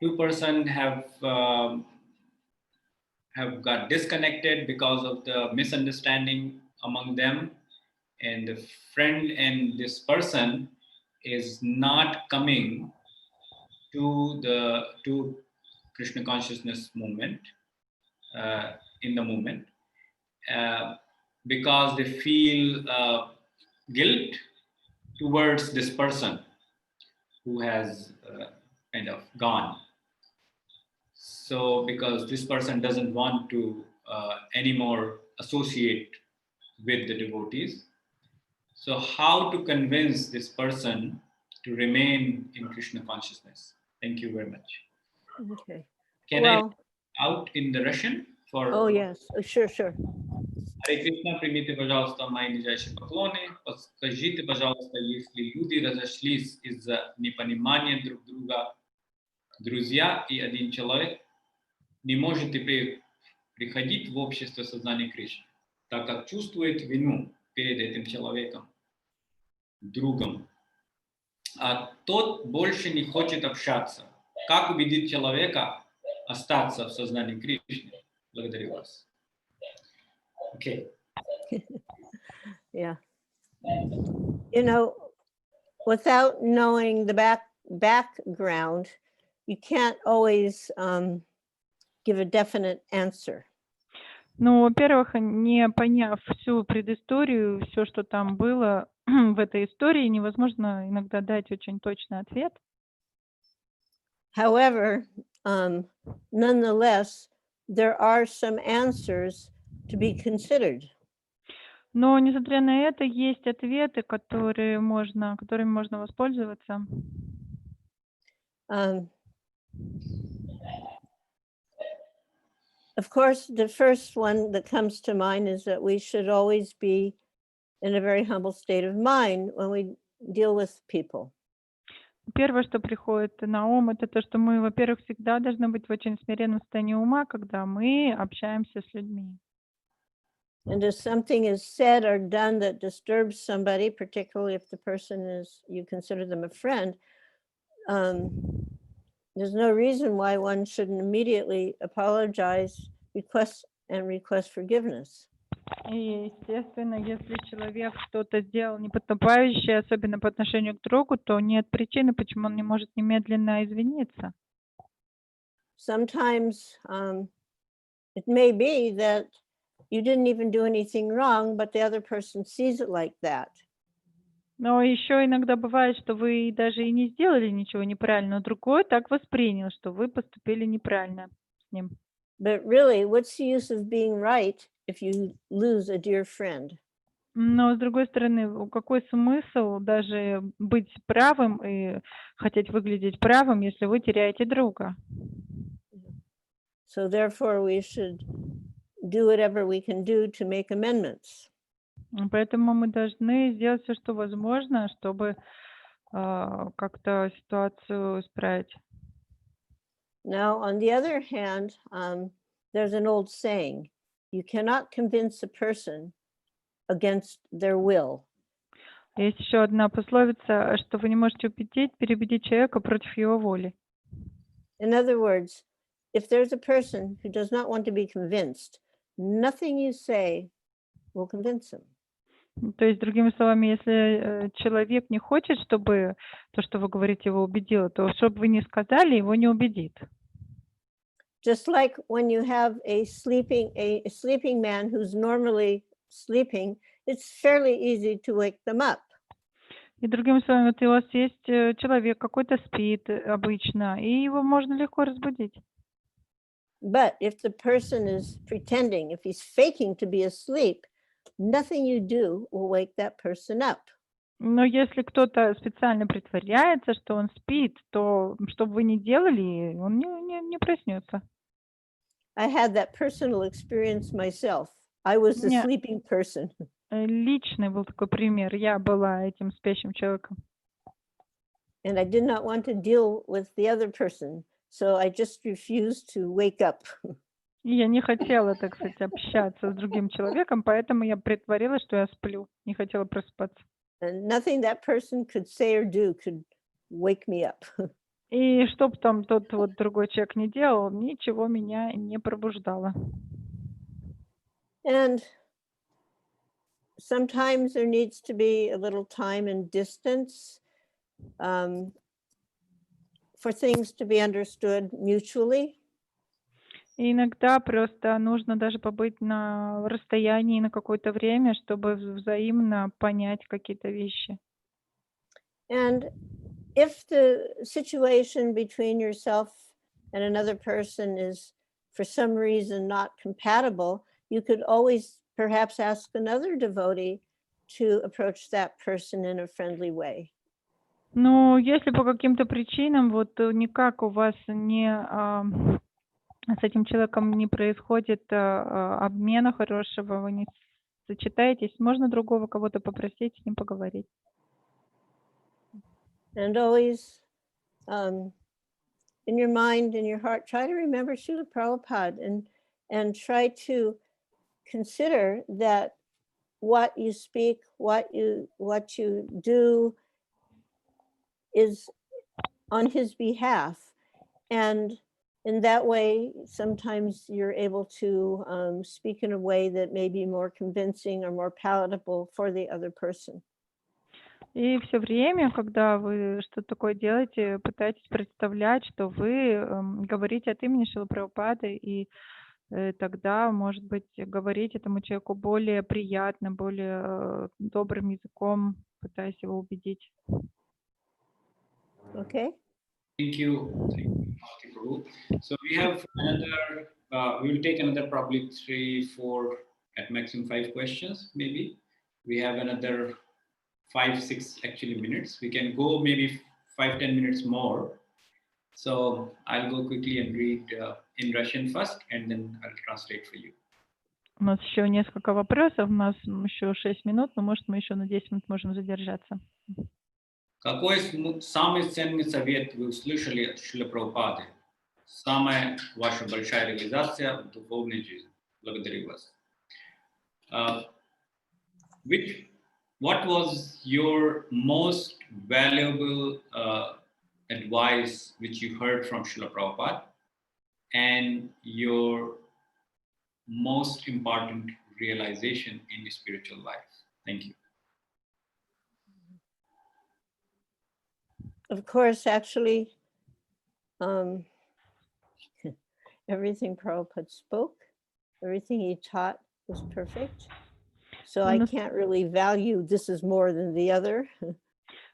two person have got disconnected because of the misunderstanding among them, and the friend and this person is not coming to Krishna consciousness movement in the movement because they feel guilt towards this person who has kind of gone. So because this person doesn't want to anymore associate with the devotees. So how to convince this person to remain in Krishna consciousness? Thank you very much. Okay. Can I out in the Russian? Oh, yes. Sure. Харе Кришна, примите, пожалуйста, мои нижайшие поклоны. Подскажите, пожалуйста, если люди разошлись из-за непонимания друг друга, друзья и один человек, не можете приходить в общество сознания Кришны, так как чувствует вину перед этим человеком, другом, а тот больше не хочет общаться. Как убедить человека остаться в сознании Кришны? Благодарю вас. Okay. Yeah. Without knowing the background, you can't always give a definite answer. Ну, во-первых, не поняв всю предысторию, все, что там было в этой истории, невозможно иногда дать очень точный ответ. However, nonetheless, there are some answers to be considered. Но, несмотря на это, есть ответы, которыми можно воспользоваться. Of course, the first one that comes to mind is that we should always be in a very humble state of mind when we deal with people. Первое, что приходит на ум, это то, что мы, во-первых, всегда должны быть в очень смиренном состоянии ума, когда мы общаемся с людьми. And if something is said or done that disturbs somebody, particularly if the person you consider them a friend, there's no reason why one shouldn't immediately apologize, request forgiveness. И, естественно, если человек что-то сделал неподобающее, особенно по отношению к другу, то нет причины, почему он не может немедленно извиниться. Sometimes it may be that you didn't even do anything wrong, but the other person sees it like that. Но еще иногда бывает, что вы даже и не сделали ничего неправильно, но другой так воспринял, что вы поступили неправильно с ним. But really, what's the use of being right if you lose a dear friend? Но с другой стороны, какой смысл даже быть правым и хотеть выглядеть правым, если вы теряете друга? So therefore, we should do whatever we can do to make amendments. Поэтому мы должны сделать все, что возможно, чтобы как-то ситуацию исправить. Now, on the other hand, there's an old saying, you cannot convince a person against their will. Есть еще одна пословица, что вы не можете переубедить человека против его воли. In other words, if there's a person who does not want to be convinced, nothing you say will convince him. То есть, другими словами, если человек не хочет, чтобы то, что вы говорите, его убедило, то что бы вы ни сказали, его не убедит. Just like when you have a sleeping man who's normally sleeping, it's fairly easy to wake them up. И другими словами, вот у вас есть человек какой-то спит обычно, и его можно легко разбудить. But if the person is pretending, if he's faking to be asleep, nothing you do will wake that person up. Но если кто-то специально притворяется, что он спит, то что бы вы ни делали, он не проснется. I had that personal experience myself. I was the Не. sleeping person. Личный был такой пример. Я была этим спящим человеком. And I did not want to deal with the other person. So I just refused to wake up. И я не хотела, так сказать, общаться с другим человеком, поэтому я притворилась, что я сплю. Не хотела просыпаться. And nothing that person could say or do could wake me up. И что бы там тот вот другой человек не делал, ничего меня не пробуждало. And sometimes there needs to be a little time and distance for things to be understood mutually. И иногда просто нужно даже побыть на расстоянии на какое-то время, чтобы взаимно понять какие-то вещи. And if the situation between yourself and another person is for some reason not compatible, you could always perhaps ask another devotee to approach that person in a friendly way. Но если по каким-то причинам вот никак у вас с этим человеком не происходит обмена хорошего, вы не сочетаетесь, можно другого кого-то попросить с ним поговорить. And always in your mind, in your heart, try to remember Srila Prabhupada and try to consider that what you speak, what you do is on his behalf. And in that way, sometimes you're able to speak in a way that may be more convincing or more palatable for the other person. И все время, когда вы что-то такое делаете, пытайтесь представлять, что вы говорите от имени Шрилы Прабхупады, и тогда, может быть, говорить этому человеку более приятно, более добрым языком, пытаясь его убедить. Okay. Thank you, Prabhu. So we have another, we will take another probably 3, 4, at maximum 5 questions, maybe. We have another 5, 6 actually minutes. We can go maybe 5-10 minutes more. So I'll go quickly and read in Russian first, and then I'll translate for you. У нас еще несколько вопросов, у нас еще 6 минут, но, может, мы еще на 10 минут можем задержаться. Какой самый ценный совет вы услышали от Шрилы Прабхупады? Самая ваша большая реализация в духовной жизни. Благодарю вас. What was your most valuable advice which you heard from Srila Prabhupada, and your most important realization in your spiritual life? Thank you. Of course, actually, everything Prabhupada spoke, everything he taught was perfect. So I can't really value this is more than the other.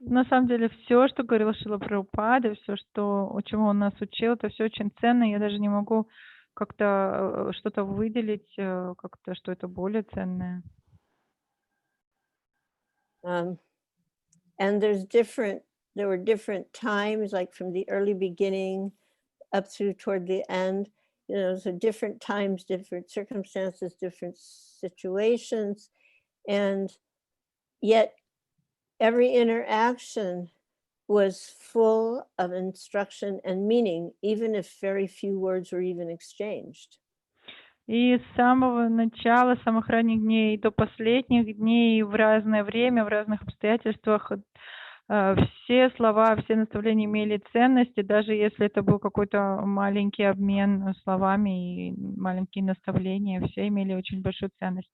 На самом деле, все, что говорил Шрила Прабхупада, все, чему он нас учил, это все очень ценно. Я даже не могу как-то что-то выделить, как-то, что это более ценное. And there were different times, like from the early beginning up through toward the end, so different times, different circumstances, different situations. And yet every interaction was full of instruction and meaning, even if very few words were even exchanged. И с самого начала, с самых ранних дней до последних дней, в разное время, в разных обстоятельствах, все слова, все наставления имели ценность, и даже если это был какой-то маленький обмен словами и маленькие наставления, все имели очень большую ценность.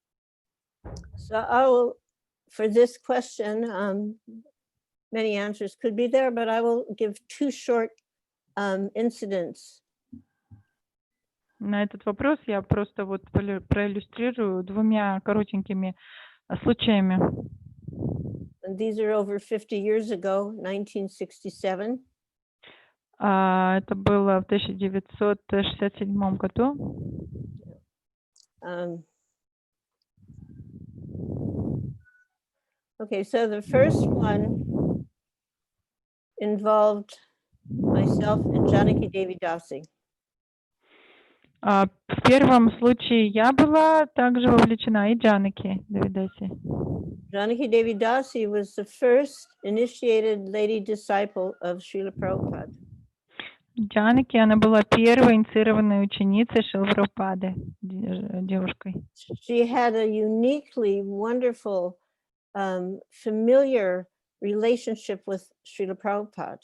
So I will, for this question, many answers could be there, but I will give 2 short incidents На этот вопрос я просто вот проиллюстрирую двумя коротенькими случаями. And these are over 50 years ago, 1967. Это было в 1967 году. Okay, so the first one involved myself and Janaki Devi Dasi. В первом случае я была также вовлечена, и Джанаки Девидаси. Janaki Devi Dasi was the first initiated lady disciple of Srila Prabhupada. Джанаки, она была первой инициированной ученицей Шрилы Прабхупады, девушкой. She had a uniquely wonderful, familiar relationship with Srila Prabhupada.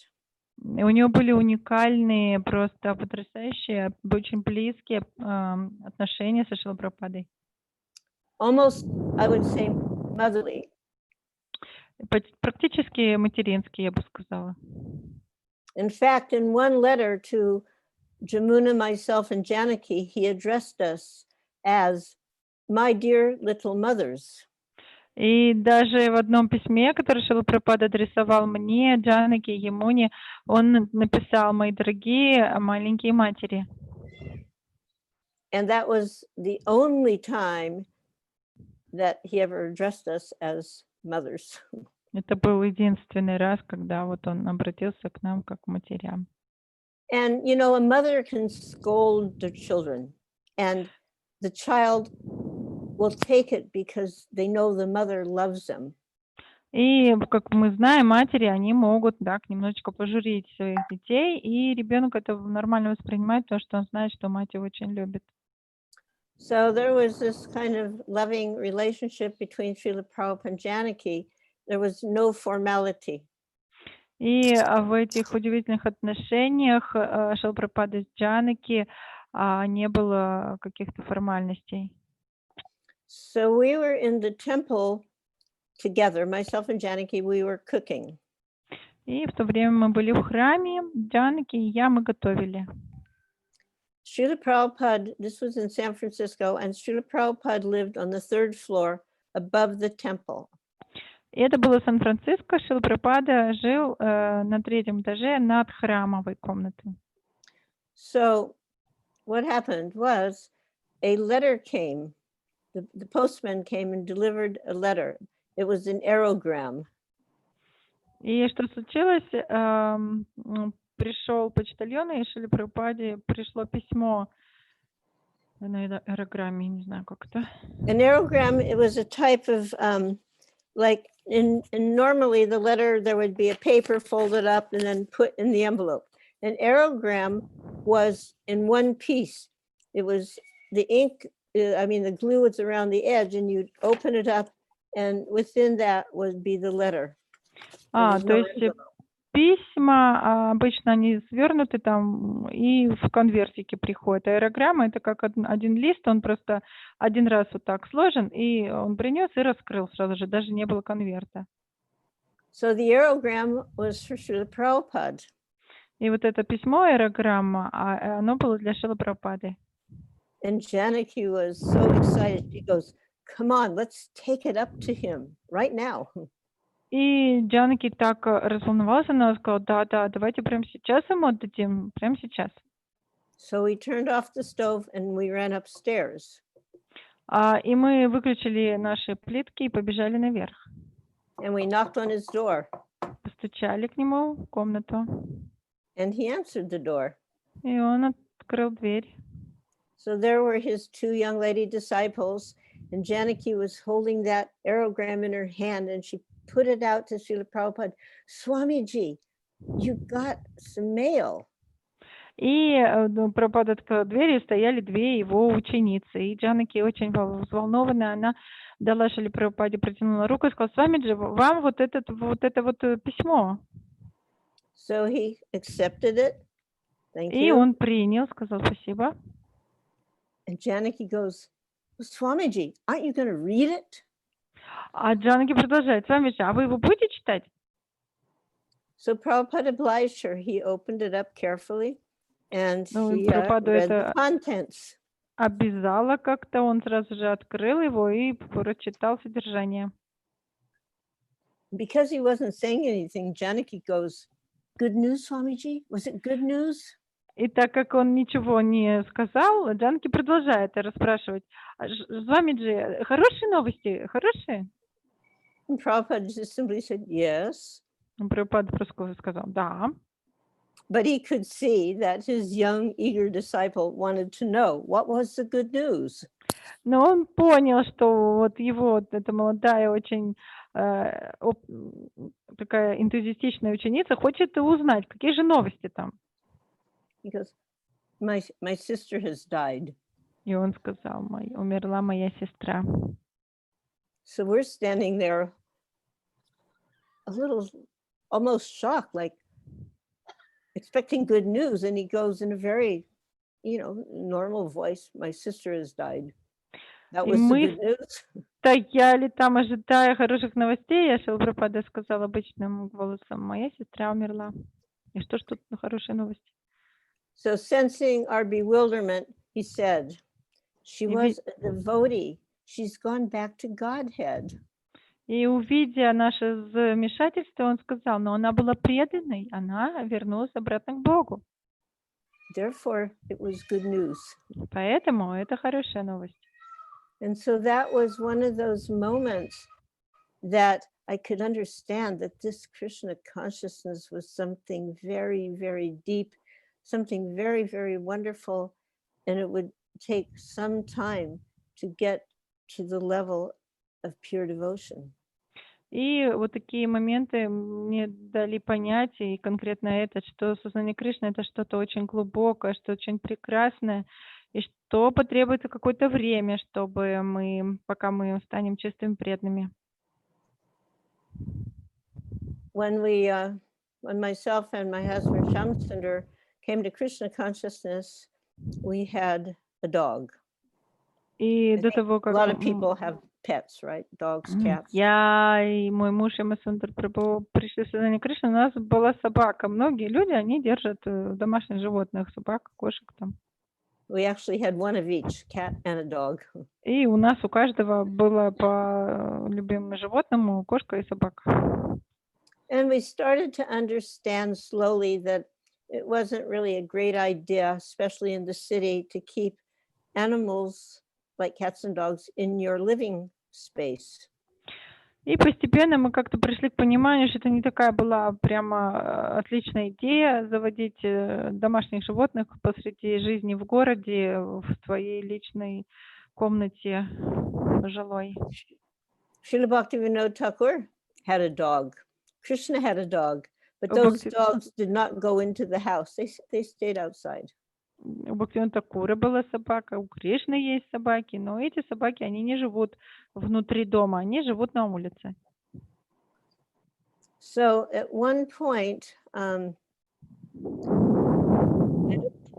И у нее были уникальные, просто потрясающие, очень близкие отношения со Шрилой Прабхупадой. Almost, I would say, motherly. Практически материнские, я бы сказала. In fact, in one letter to Jamuna, myself, and Janaki, he addressed us as my dear little mothers. И даже в одном письме, которое Шрила Прабхупада адресовал мне, Джанаки, Ямуне, он написал: «Мои дорогие маленькие матери». And that was the only time that he ever addressed us as mothers. Это был единственный раз, когда вот он обратился к нам как к матерям. And, you know, a mother can scold their children, and the child will take it because they know the mother loves them. И, как мы знаем, матери, они могут так немножечко пожурить своих детей, и ребенок это нормально воспринимает, потому что он знает, что мать его очень любит. So there was this kind of loving relationship between Srila Prabhupada and Janaki. There was no formality. И в этих удивительных отношениях Шрила Прабхупады с Джанаки не было каких-то формальностей. So we were in the temple together, myself and Janaki, we were cooking. И в то время мы были в храме, Джанаки и я, мы готовили. Srila Prabhupada, this was in San Francisco, and Srila Prabhupada lived on the third floor above the temple. И это было Сан-Франциско. Шрила Прабхупада жил на третьем этаже над храмовой комнатой. So what happened was a letter came. The postman came and delivered a letter. It was an aerogram. И что случилось? Пришел почтальон, и Шриле Прабхупаде пришло письмо на аэрограмме, не знаю, как это. An aerogram, it was a type of, like in normally the letter, there would be a paper folded up and then put in the envelope. An aerogram was in one piece. It was the ink, the glue was around the edge, and you'd open it up, and within that would be the letter. То есть письма обычно они свернуты там и в конвертике приходят. Аэрограмма это как один лист, он просто один раз вот так сложен, и он принес и раскрыл сразу же, даже не было конверта. So the aerogram was for Srila Prabhupada. И вот это письмо, аэрограмма, оно было для Шрилы Прабхупады. And Janaki was so excited. She goes, "Come on, let's take it up to him right now." И Джанаки так разволновался, она сказала: да, давайте прямо сейчас ему отдадим, прямо сейчас. So we turned off the stove and we ran upstairs. И мы выключили наши плитки и побежали наверх. And we knocked on his door. Постучали к нему в комнату. And he answered the door. И он открыл дверь. So there were his two young lady disciples, and Janaki was holding that aerogram in her hand, and she put it out to Srila Prabhupada. Swamiji, you got some mail. И Прабхупада открыл дверь, и стояли две его ученицы. И Джанаки, очень взволнованная, она дала Шриле Прабхупаде, протянула руку и сказала: «Свамиджи, вам вот это письмо». So he accepted it. Thank И you. он принял, сказал спасибо. And Janaki goes, well, Swamiji, aren't you going to read it? А Джанаки продолжает: «Свамиджи, а вы его будете читать?» So Prabhupada obliged her. He opened it up carefully. and Ну, he Прабхупаду read the это contents. обязало как-то, он сразу же открыл его и прочитал содержание. Because he wasn't saying anything, Janaki goes, "Good news, Swamiji? Was it good news?" И так как он ничего не сказал, Джанки продолжает расспрашивать. Свамиджи, хорошие новости? Хорошие? And Prabhupada just simply said, "Yes." Прабхупада просто сказал, да. But he could see that his young, eager disciple wanted to know what was the good news. Но он понял, что вот его, вот эта молодая, очень такая энтузиастичная ученица хочет узнать, какие же новости там. He goes, my sister has died. И он сказал, умерла моя сестра. So we're standing there a little almost shocked, like expecting good news. And he goes in a very, normal voice, "My sister has died." That И was the мы good news. стояли там, ожидая хороших новостей, а Шрила Прабхупада сказал обычным голосом, моя сестра умерла. И что ж тут хорошие новости? So sensing our bewilderment, he said, she was a devotee. She's gone back to Godhead. И увидя наше замешательство, он сказал, но она была преданной, она вернулась обратно к Богу. Therefore, it was good news. Поэтому это хорошая новость. And so that was one of those moments that I could understand that this Krishna consciousness was something very, very deep, something very, very wonderful, and it would take some time to get to the level of pure devotion. И вот такие моменты мне дали понять, и конкретно это, что сознание Кришны — это что-то очень глубокое, что очень прекрасное, и что потребуется какое-то время, чтобы пока мы станем чистыми преданными. When myself and my husband Shamsundar came to Krishna consciousness, we had a dog. И до того, как a lot of people have pets, right? Dogs, cats. я и мой муж и Масундар Прабху пришли в сознание Кришны, у нас была собака. Многие люди, они держат домашних животных, собак, кошек там. We actually had one of each, cat and a dog. И у нас у каждого было по любимому животному кошка и собака. And we started to understand slowly that it wasn't really a great idea, especially in the city, to keep animals like cats and dogs in your living space. И постепенно мы как-то пришли к пониманию, что это не такая была прямо отличная идея заводить домашних животных посреди жизни в городе, в своей личной комнате жилой. Srila Bhaktivinoda Thakur had a dog. Krishna had a dog, but those dogs did not go into the house. They stayed outside. У Бхактивинода Такура была собака, у Кришны есть собаки, но эти собаки, они не живут внутри дома, они живут на улице. So at one point,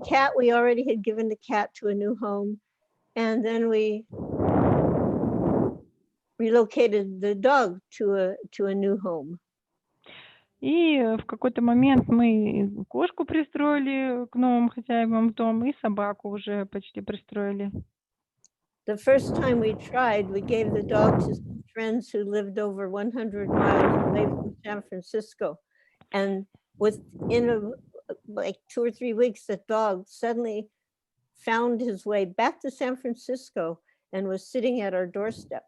cat, we already had given the cat to a new home, and then we relocated the dog to a new home. И в какой-то момент мы кошку пристроили к новым хозяевам в дом, и собаку уже почти пристроили. The first time we tried, we gave the dog to some friends who lived over 100 miles away from San Francisco. And within like 2 or 3 weeks, the dog suddenly found his way back to San Francisco and was sitting at our doorstep.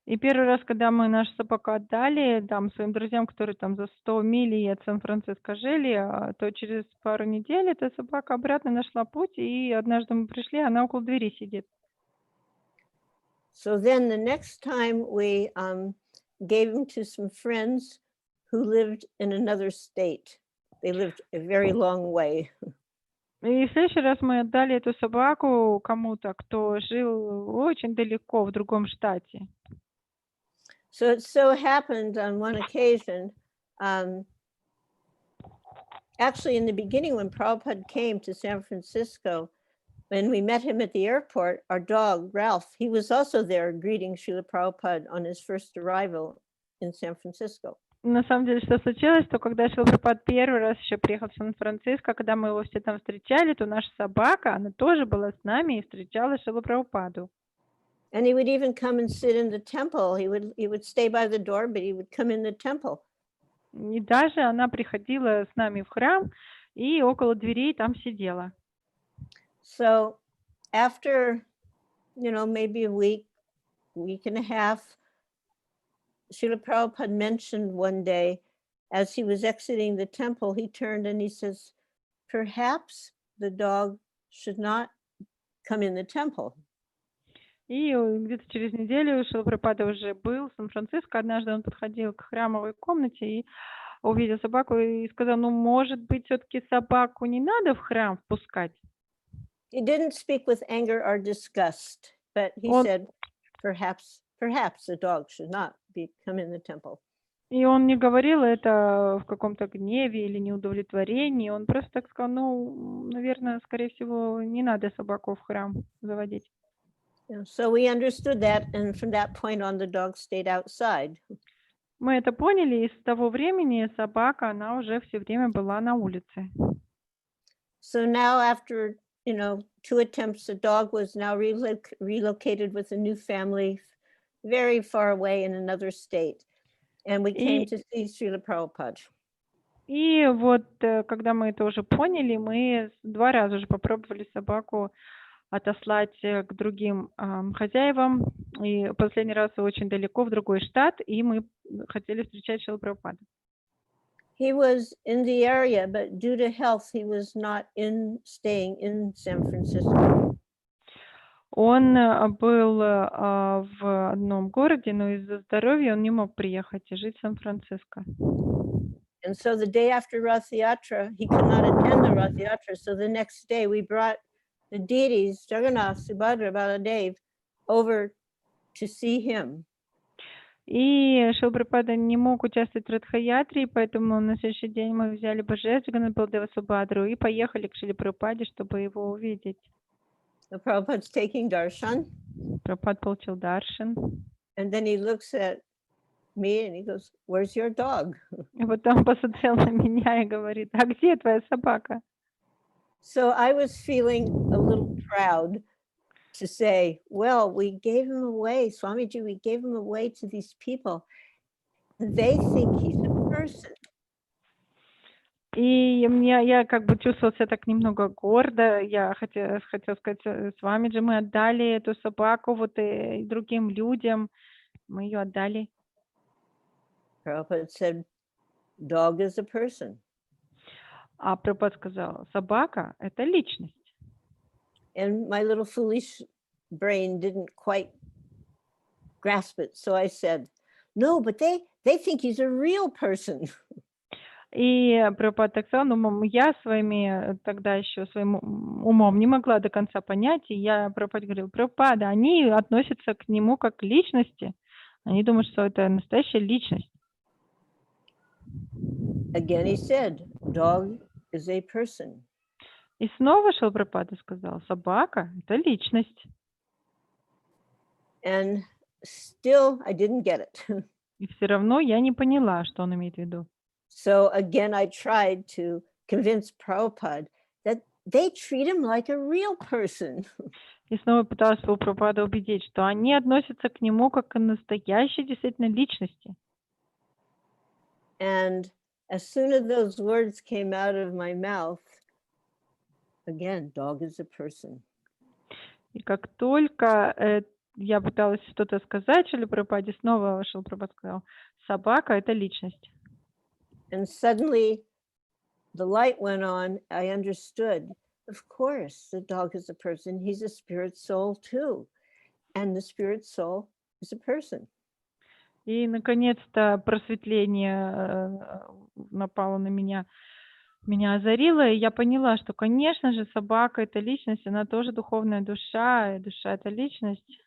И первый раз, когда мы нашу собаку отдали там своим друзьям, которые там за 100 миль от Сан-Франциско жили, то через пару недель эта собака обратно нашла путь, и однажды мы пришли, она около двери сидит. So then the next time we gave him to some friends who lived in another state. They lived a very long way. И в следующий раз мы отдали эту собаку кому-то, кто жил очень далеко в другом штате. So it so happened on one occasion, actually in the beginning when Prabhupada came to San Francisco, when we met him at the airport, our dog, Ralph, he was also there greeting Srila Prabhupada on his first arrival in San Francisco. На самом деле, что случилось, то когда Шрила Прабхупада первый раз еще приехал в Сан-Франциско, когда мы его все там встречали, то наша собака, она тоже была с нами и встречала Шрилу Прабхупаду. And he would even come and sit in the temple. He would stay by the door, but he would come in the temple. И даже она приходила с нами в храм и около дверей там сидела. So after, maybe a week and a half, Srila Prabhupada mentioned one day, as he was exiting the temple, he turned and he says, perhaps the dog should not come in the temple. И где-то через неделю Шрила Прабхупада уже был в Сан-Франциско. Однажды он подходил к храмовой комнате и увидел собаку и сказал, может быть, все-таки собаку не надо в храм впускать? He didn't speak with anger or disgust, but he said, perhaps the dog should not come in the temple. И он не говорил это в каком-то гневе или неудовлетворении. Он просто так сказал, наверное, скорее всего, не надо собаку в храм заводить. So we understood that, and from that point on, the dog stayed outside. Мы это поняли, и с того времени собака, она уже все время была на улице. So now after, 2 attempts, the dog was now relocated with a new family very far away in another state. And we came to see Srila Prabhupada. И вот, когда мы это уже поняли, мы 2 раза уже попробовали собаку отослать к другим хозяевам. И последний раз очень далеко, в другой штат, и мы хотели встречать Шрилу Прабхупаду. He was in the area, but due to health, he was not staying in San Francisco. Он был в одном городе, но из-за здоровья он не мог приехать и жить в Сан-Франциско. And so the day after Rath Yatra, he could not attend the Rath Yatra. So the next day, we brought the deities, Jagannath, Subhadra, Baladev, over to see him. И Шрила Прабхупада не мог участвовать в Радха-ятре, поэтому на следующий день мы взяли божеств Джаганнатха, Баладева, Субхадру и поехали к Шриле Прабхупаде, чтобы его увидеть. So Prabhupada's taking darshan. Прабхупад получил даршан. And then he looks at me and he goes, "Where's your dog?" И потом посмотрел на меня и говорит, а где твоя собака? So I was feeling a little proud to say, well, we gave him away, Swamiji, we gave him away to these people. They think he's a person. И я как бы чувствовала себя так немного гордо. Я хотела сказать, с вами же мы отдали эту собаку вот и другим людям. Мы ее отдали. Prabhupada said, dog is a person. А Прабхупада сказал, собака – это личность. And my little foolish brain didn't quite grasp it. So I said, no, but they think he's a real person. И Прабхупада так сказал, я тогда еще своим умом не могла до конца понять, и я Прабхупаде говорила, Прабхупада, они относятся к нему как к личности, они думают, что это настоящая личность. Again he said, dog is a person. И снова Шрила Прабхупада сказал, собака – это личность. And still I didn't get it. И все равно я не поняла, что он имеет в виду. So again, I tried to convince Prabhupada that they treat him like a real person. И снова пыталась у Прабхупада убедить, что они относятся к нему как к настоящей действительно личности. And as soon as those words came out of my mouth, again, dog is a person. И как только я пыталась что-то сказать Шриле Прабхупаде, снова Шрила Прабхупада сказал, собака – это личность. And suddenly the light went on. I understood, of course, the dog is a person. He's a spirit soul too. And the spirit soul is a person. И, наконец-то, просветление напало на меня, озарило, и я поняла, что, конечно же, собака – это личность, она тоже духовная душа, и душа – это личность.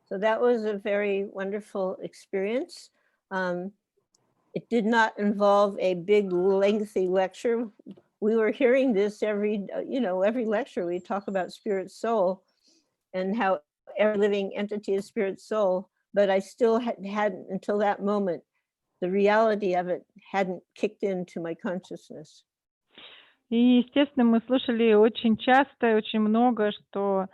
So that was a very wonderful experience. It did not involve a big, lengthy lecture. We were hearing this every lecture. We talk about spirit soul and how every living entity is spirit soul. But I still hadn't, until that moment, the reality of it hadn't kicked into my consciousness. И, естественно, мы слышали очень часто и очень много, что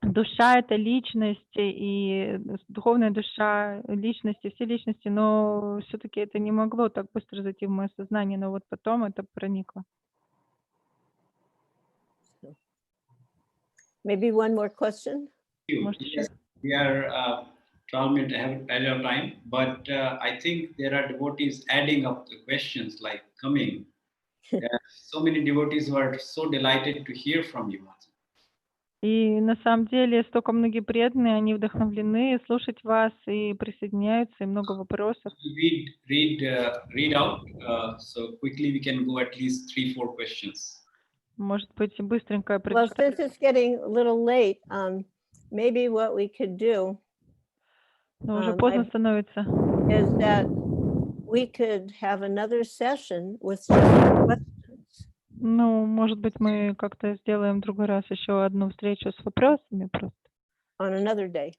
душа — это личность, и духовная душа личности, все личности, но все-таки это не могло так быстро зайти в мое сознание, но вот потом это проникло. Maybe one more question? Может, еще? Yes, we are 12 minutes ahead of time, but I think there are devotees adding up the questions, like coming. So many devotees who are so delighted to hear from you. И на самом деле столько многие преданные, они вдохновлены слушать вас и присоединяются, и много вопросов. Read out. So quickly we can go at least 3-4 questions. Может быть, быстренько Well, прочитать. since it's getting a little late, maybe what we could do Но уже поздно становится. is that we could have another session with some questions. Ну, может быть, мы как-то сделаем в другой раз еще одну встречу с вопросами просто. On another day.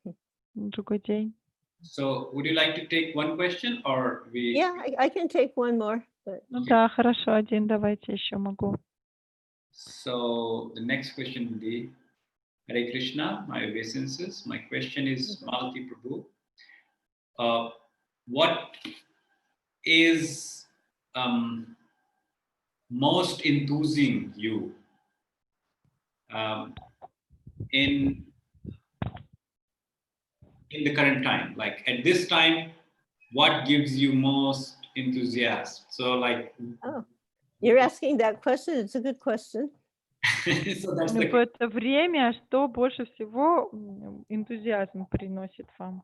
Другой день. So would you like to take one question or we? Yeah, I can take one more. But... Ну да, хорошо, один давайте еще могу. So the next question will be, Hare Krishna, my obeisances. My question is, Malati Prabhu, what is most enthusing you in the current time? Like at this time, what gives you most enthusiasm? So like. Oh, you're asking that question. It's a good question. So that's В это время что больше всего энтузиазм приносит вам,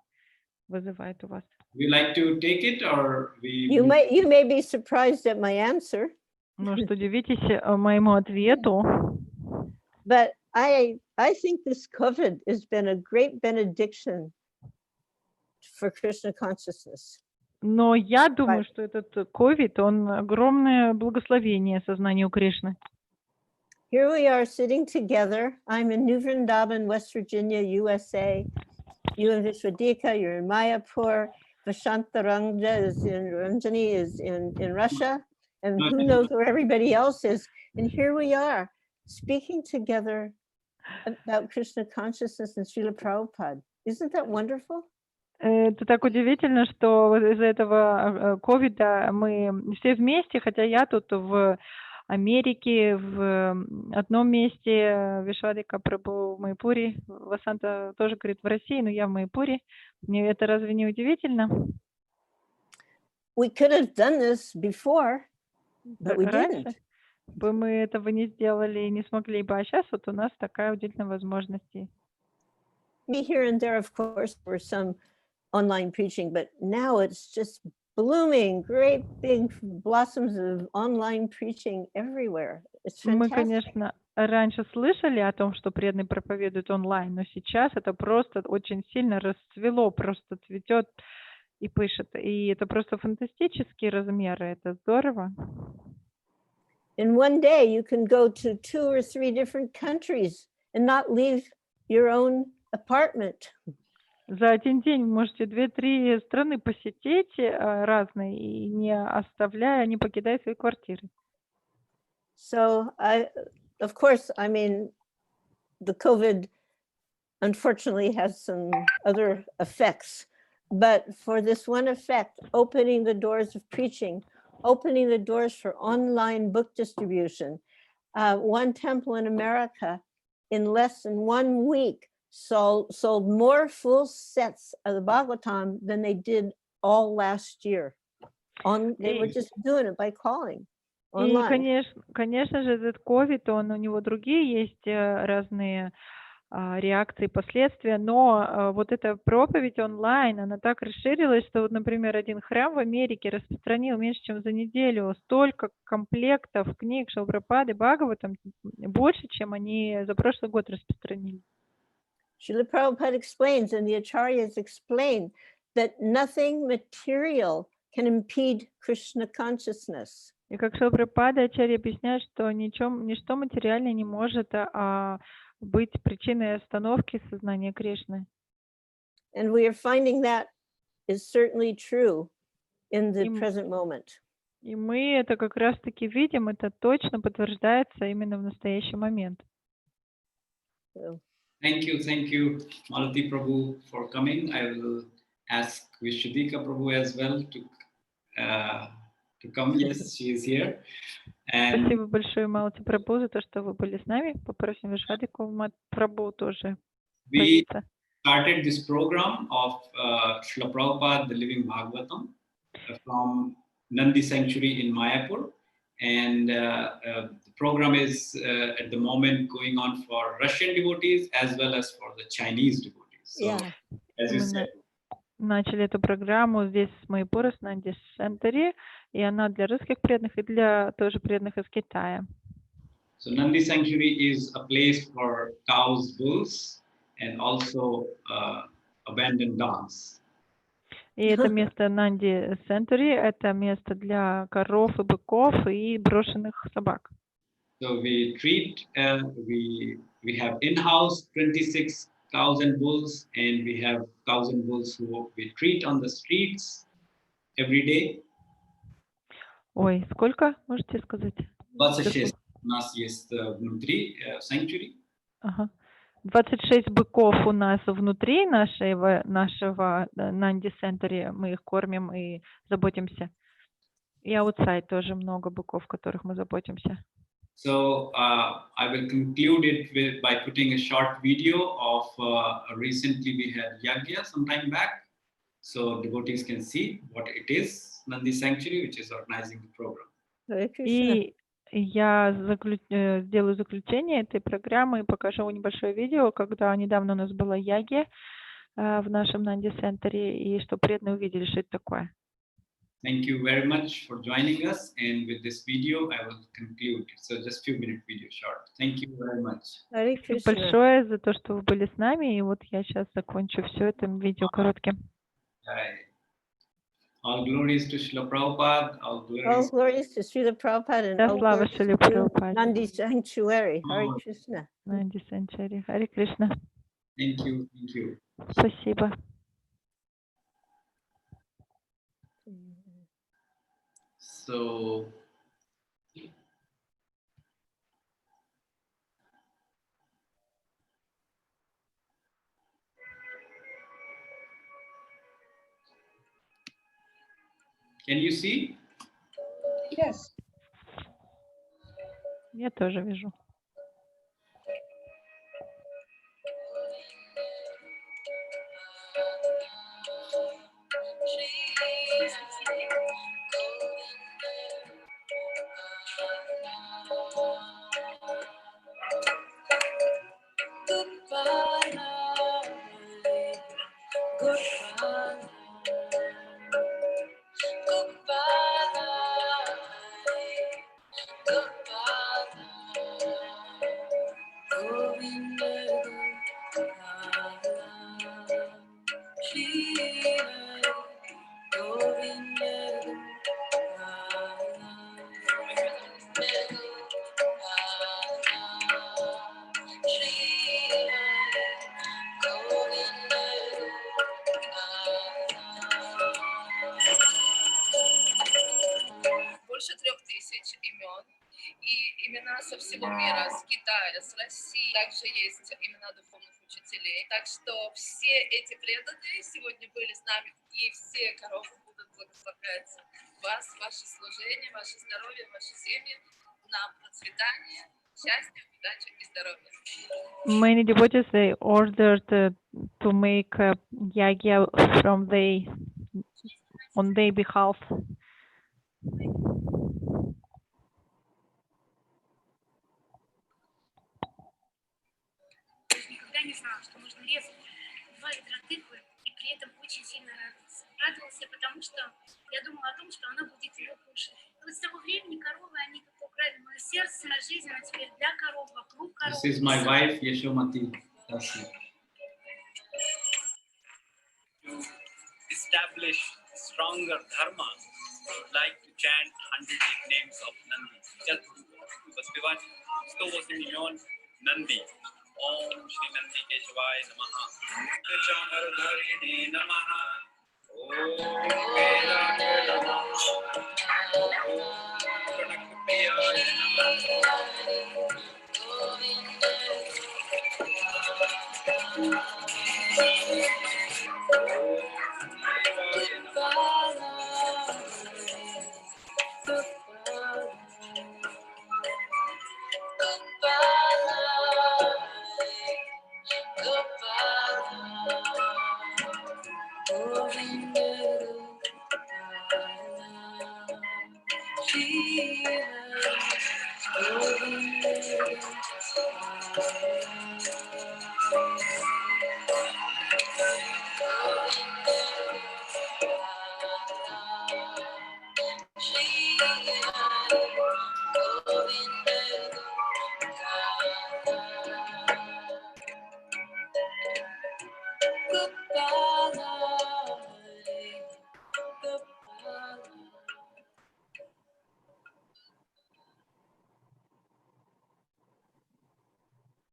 вызывает у вас? We like to take it, or we? You may be surprised at my answer. Может, удивитесь моему ответу. But I think this COVID has been a great benediction for Krishna consciousness. Но я думаю, что этот COVID, он огромное благословение сознанию Кришны. Here we are sitting together. I'm in New Vrindavan, West Virginia, USA. You in Vishwadika, you're in Mayapur. Vashanta Ranga is in Ranjani is in Russia. And who knows where everybody else is. And here we are speaking together about Krishna consciousness and Srila Prabhupada. Isn't that wonderful? Это так удивительно, что из-за этого ковида мы все вместе, хотя я тут в Америке, в одном месте, Вишвадика Прабху в Майпуре, Васанта тоже говорит в России, но я в Майпуре. Мне это разве не удивительно? We could have done this before, but we Раньше didn't. бы мы этого не сделали и не смогли бы, а сейчас вот у нас такая удивительная возможность. Me here and there, of course, for some online preaching, but now it's just blooming, great big blossoms of online preaching everywhere. It's fantastic. Мы, конечно, раньше слышали о том, что преданные проповедуют онлайн, но сейчас это просто очень сильно расцвело, просто цветет и пышет. И это просто фантастические размеры, это здорово. In one day, you can go to 2 or 3 different countries and not leave your own apartment. За один день вы можете 2-3 страны посетить разные, и не оставляя, не покидая свои квартиры. So, of course, I mean, the COVID unfortunately has some other effects, but for this one effect, opening the doors of preaching, opening the doors for online book distribution, one temple in America in less than 1 week sold more full sets of the Bhagavatam than they did all last year. They were just doing it by calling online. И, конечно же, этот COVID, у него другие есть разные реакции, последствия, но вот эта проповедь онлайн, она так расширилась, что, вот, например, один храм в Америке распространил меньше, чем за неделю столько комплектов книг Шрилы Прабхупады, Бхагаватам, больше, чем они за прошлый год распространили. Srila Prabhupada explains, and the acharyas explain, that nothing material can impede Krishna consciousness. И как Шрила Прабхупада, ачарья объясняет, что ничто материальное не может быть причиной остановки сознания Кришны. And we are finding that is certainly true in the И present moment. И мы это как раз-таки видим, это точно подтверждается именно в настоящий момент. So, Thank you, Malati Prabhu, for coming. I will ask Vishwadika Prabhu as well to come. Yes, she is here. And Спасибо большое, Малати Прабhu, за то, что вы были с нами. Попросим Вишвадику Прабhu тоже we появиться. started this program of Srila Prabhupada, the Living Bhagavatam, from Nandi Sanctuary in Mayapur. And the program is at the moment going on for Russian devotees as well as for the Chinese devotees. So, yeah. as you Мы said, начали эту программу здесь с Майпура, с Нанди Центре, и она для русских преданных и для тоже преданных из Китая. so Nandi Sanctuary is a place for cows, bulls, and also abandoned dogs. И это место Нанди Центре, это место для коров и быков и брошенных собак. So we treat, we have in-house 26 cows and bulls, and we have cows and bulls who we treat on the streets every day. Ой, сколько, можете сказать? 26 у нас есть внутри sanctuary. Ага. 26 быков у нас внутри нашего Нанди Центре, мы их кормим и заботимся. И outside тоже много быков, которых мы заботимся. So I will conclude it by putting a short video of recently we had Yagya some time back, so devotees can see what it is, Nandi Sanctuary, which is organizing the program. Hare Krishna. И я сделаю заключение этой программы и покажу небольшое видео, когда недавно у нас была яги в нашем Нанди Центре, и что преданные увидели, что это такое. Thank you very much for joining us, and with this video I will conclude. So just few minute video short. Thank you very much. Hare Спасибо Krishna. большое за то, что вы были с нами, и вот я сейчас закончу все это видео коротким. All glories to Srila Prabhupada, all All glories. glories to Srila Prabhupada and Да, all слава glories Шриле to Прабхупаде. Nandi Sanctuary. Hare Oh. Krishna. Нанди Центре. Харе Кришна. Thank you, thank you. Спасибо. So can you see? Yes. Я тоже вижу. Больше 3000 имен. И имена со всего мира, с Китая, с России. Также есть имена духовных учителей. Так что все эти преданные сегодня были с нами. И все коровы будут благословлять вас, ваше служение, ваше здоровье, ваши семьи. На процветание, счастья, удачи и здоровья. Many devotees, they ordered to make yagya from on their behalf. Никогда не знала, что можно резать 2 литра тыквы и при этом очень сильно радоваться. Радовался, потому что я думала о том, что она будет ее кушать. И вот с того времени коровы, они как-то украли мое сердце, жизнь, она теперь для коров, вокруг коров. This is my wife Yashomati. That's it. To establish stronger dharma, I would like to chant 100 names of Nandi. Just воспевать 108 имен Нанди. Om Shri Nandi Keshwaya Namaha. Chamardharini Namaha.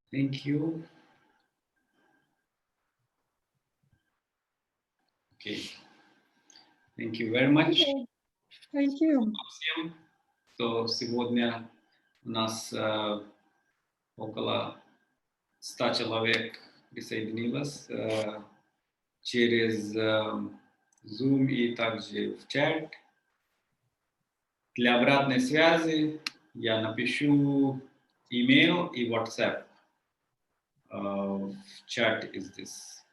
Thank you. Okay. Thank you very much. Okay, thank you. Всем, кто сегодня у нас около 100 человек присоединилось через Zoom и также в чат. Для обратной связи я напишу email и WhatsApp. В чат is this.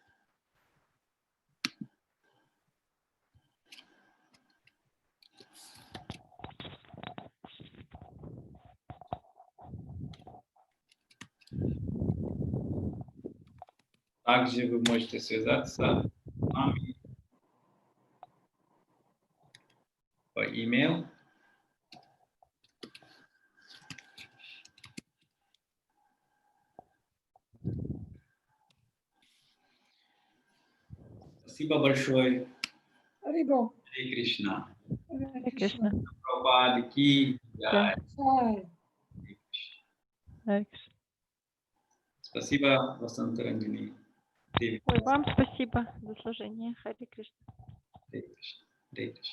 Также вы можете связаться с нами по email. Спасибо большое. Харибол. Харе Кришна. Харе Кришна. Прабхупада ки джай. Bye. Харе Кришна. Спасибо, Васанта Ранджани. Ой, вам спасибо за служение. Харе Кришна. Харе Кришна. Харе Кришна.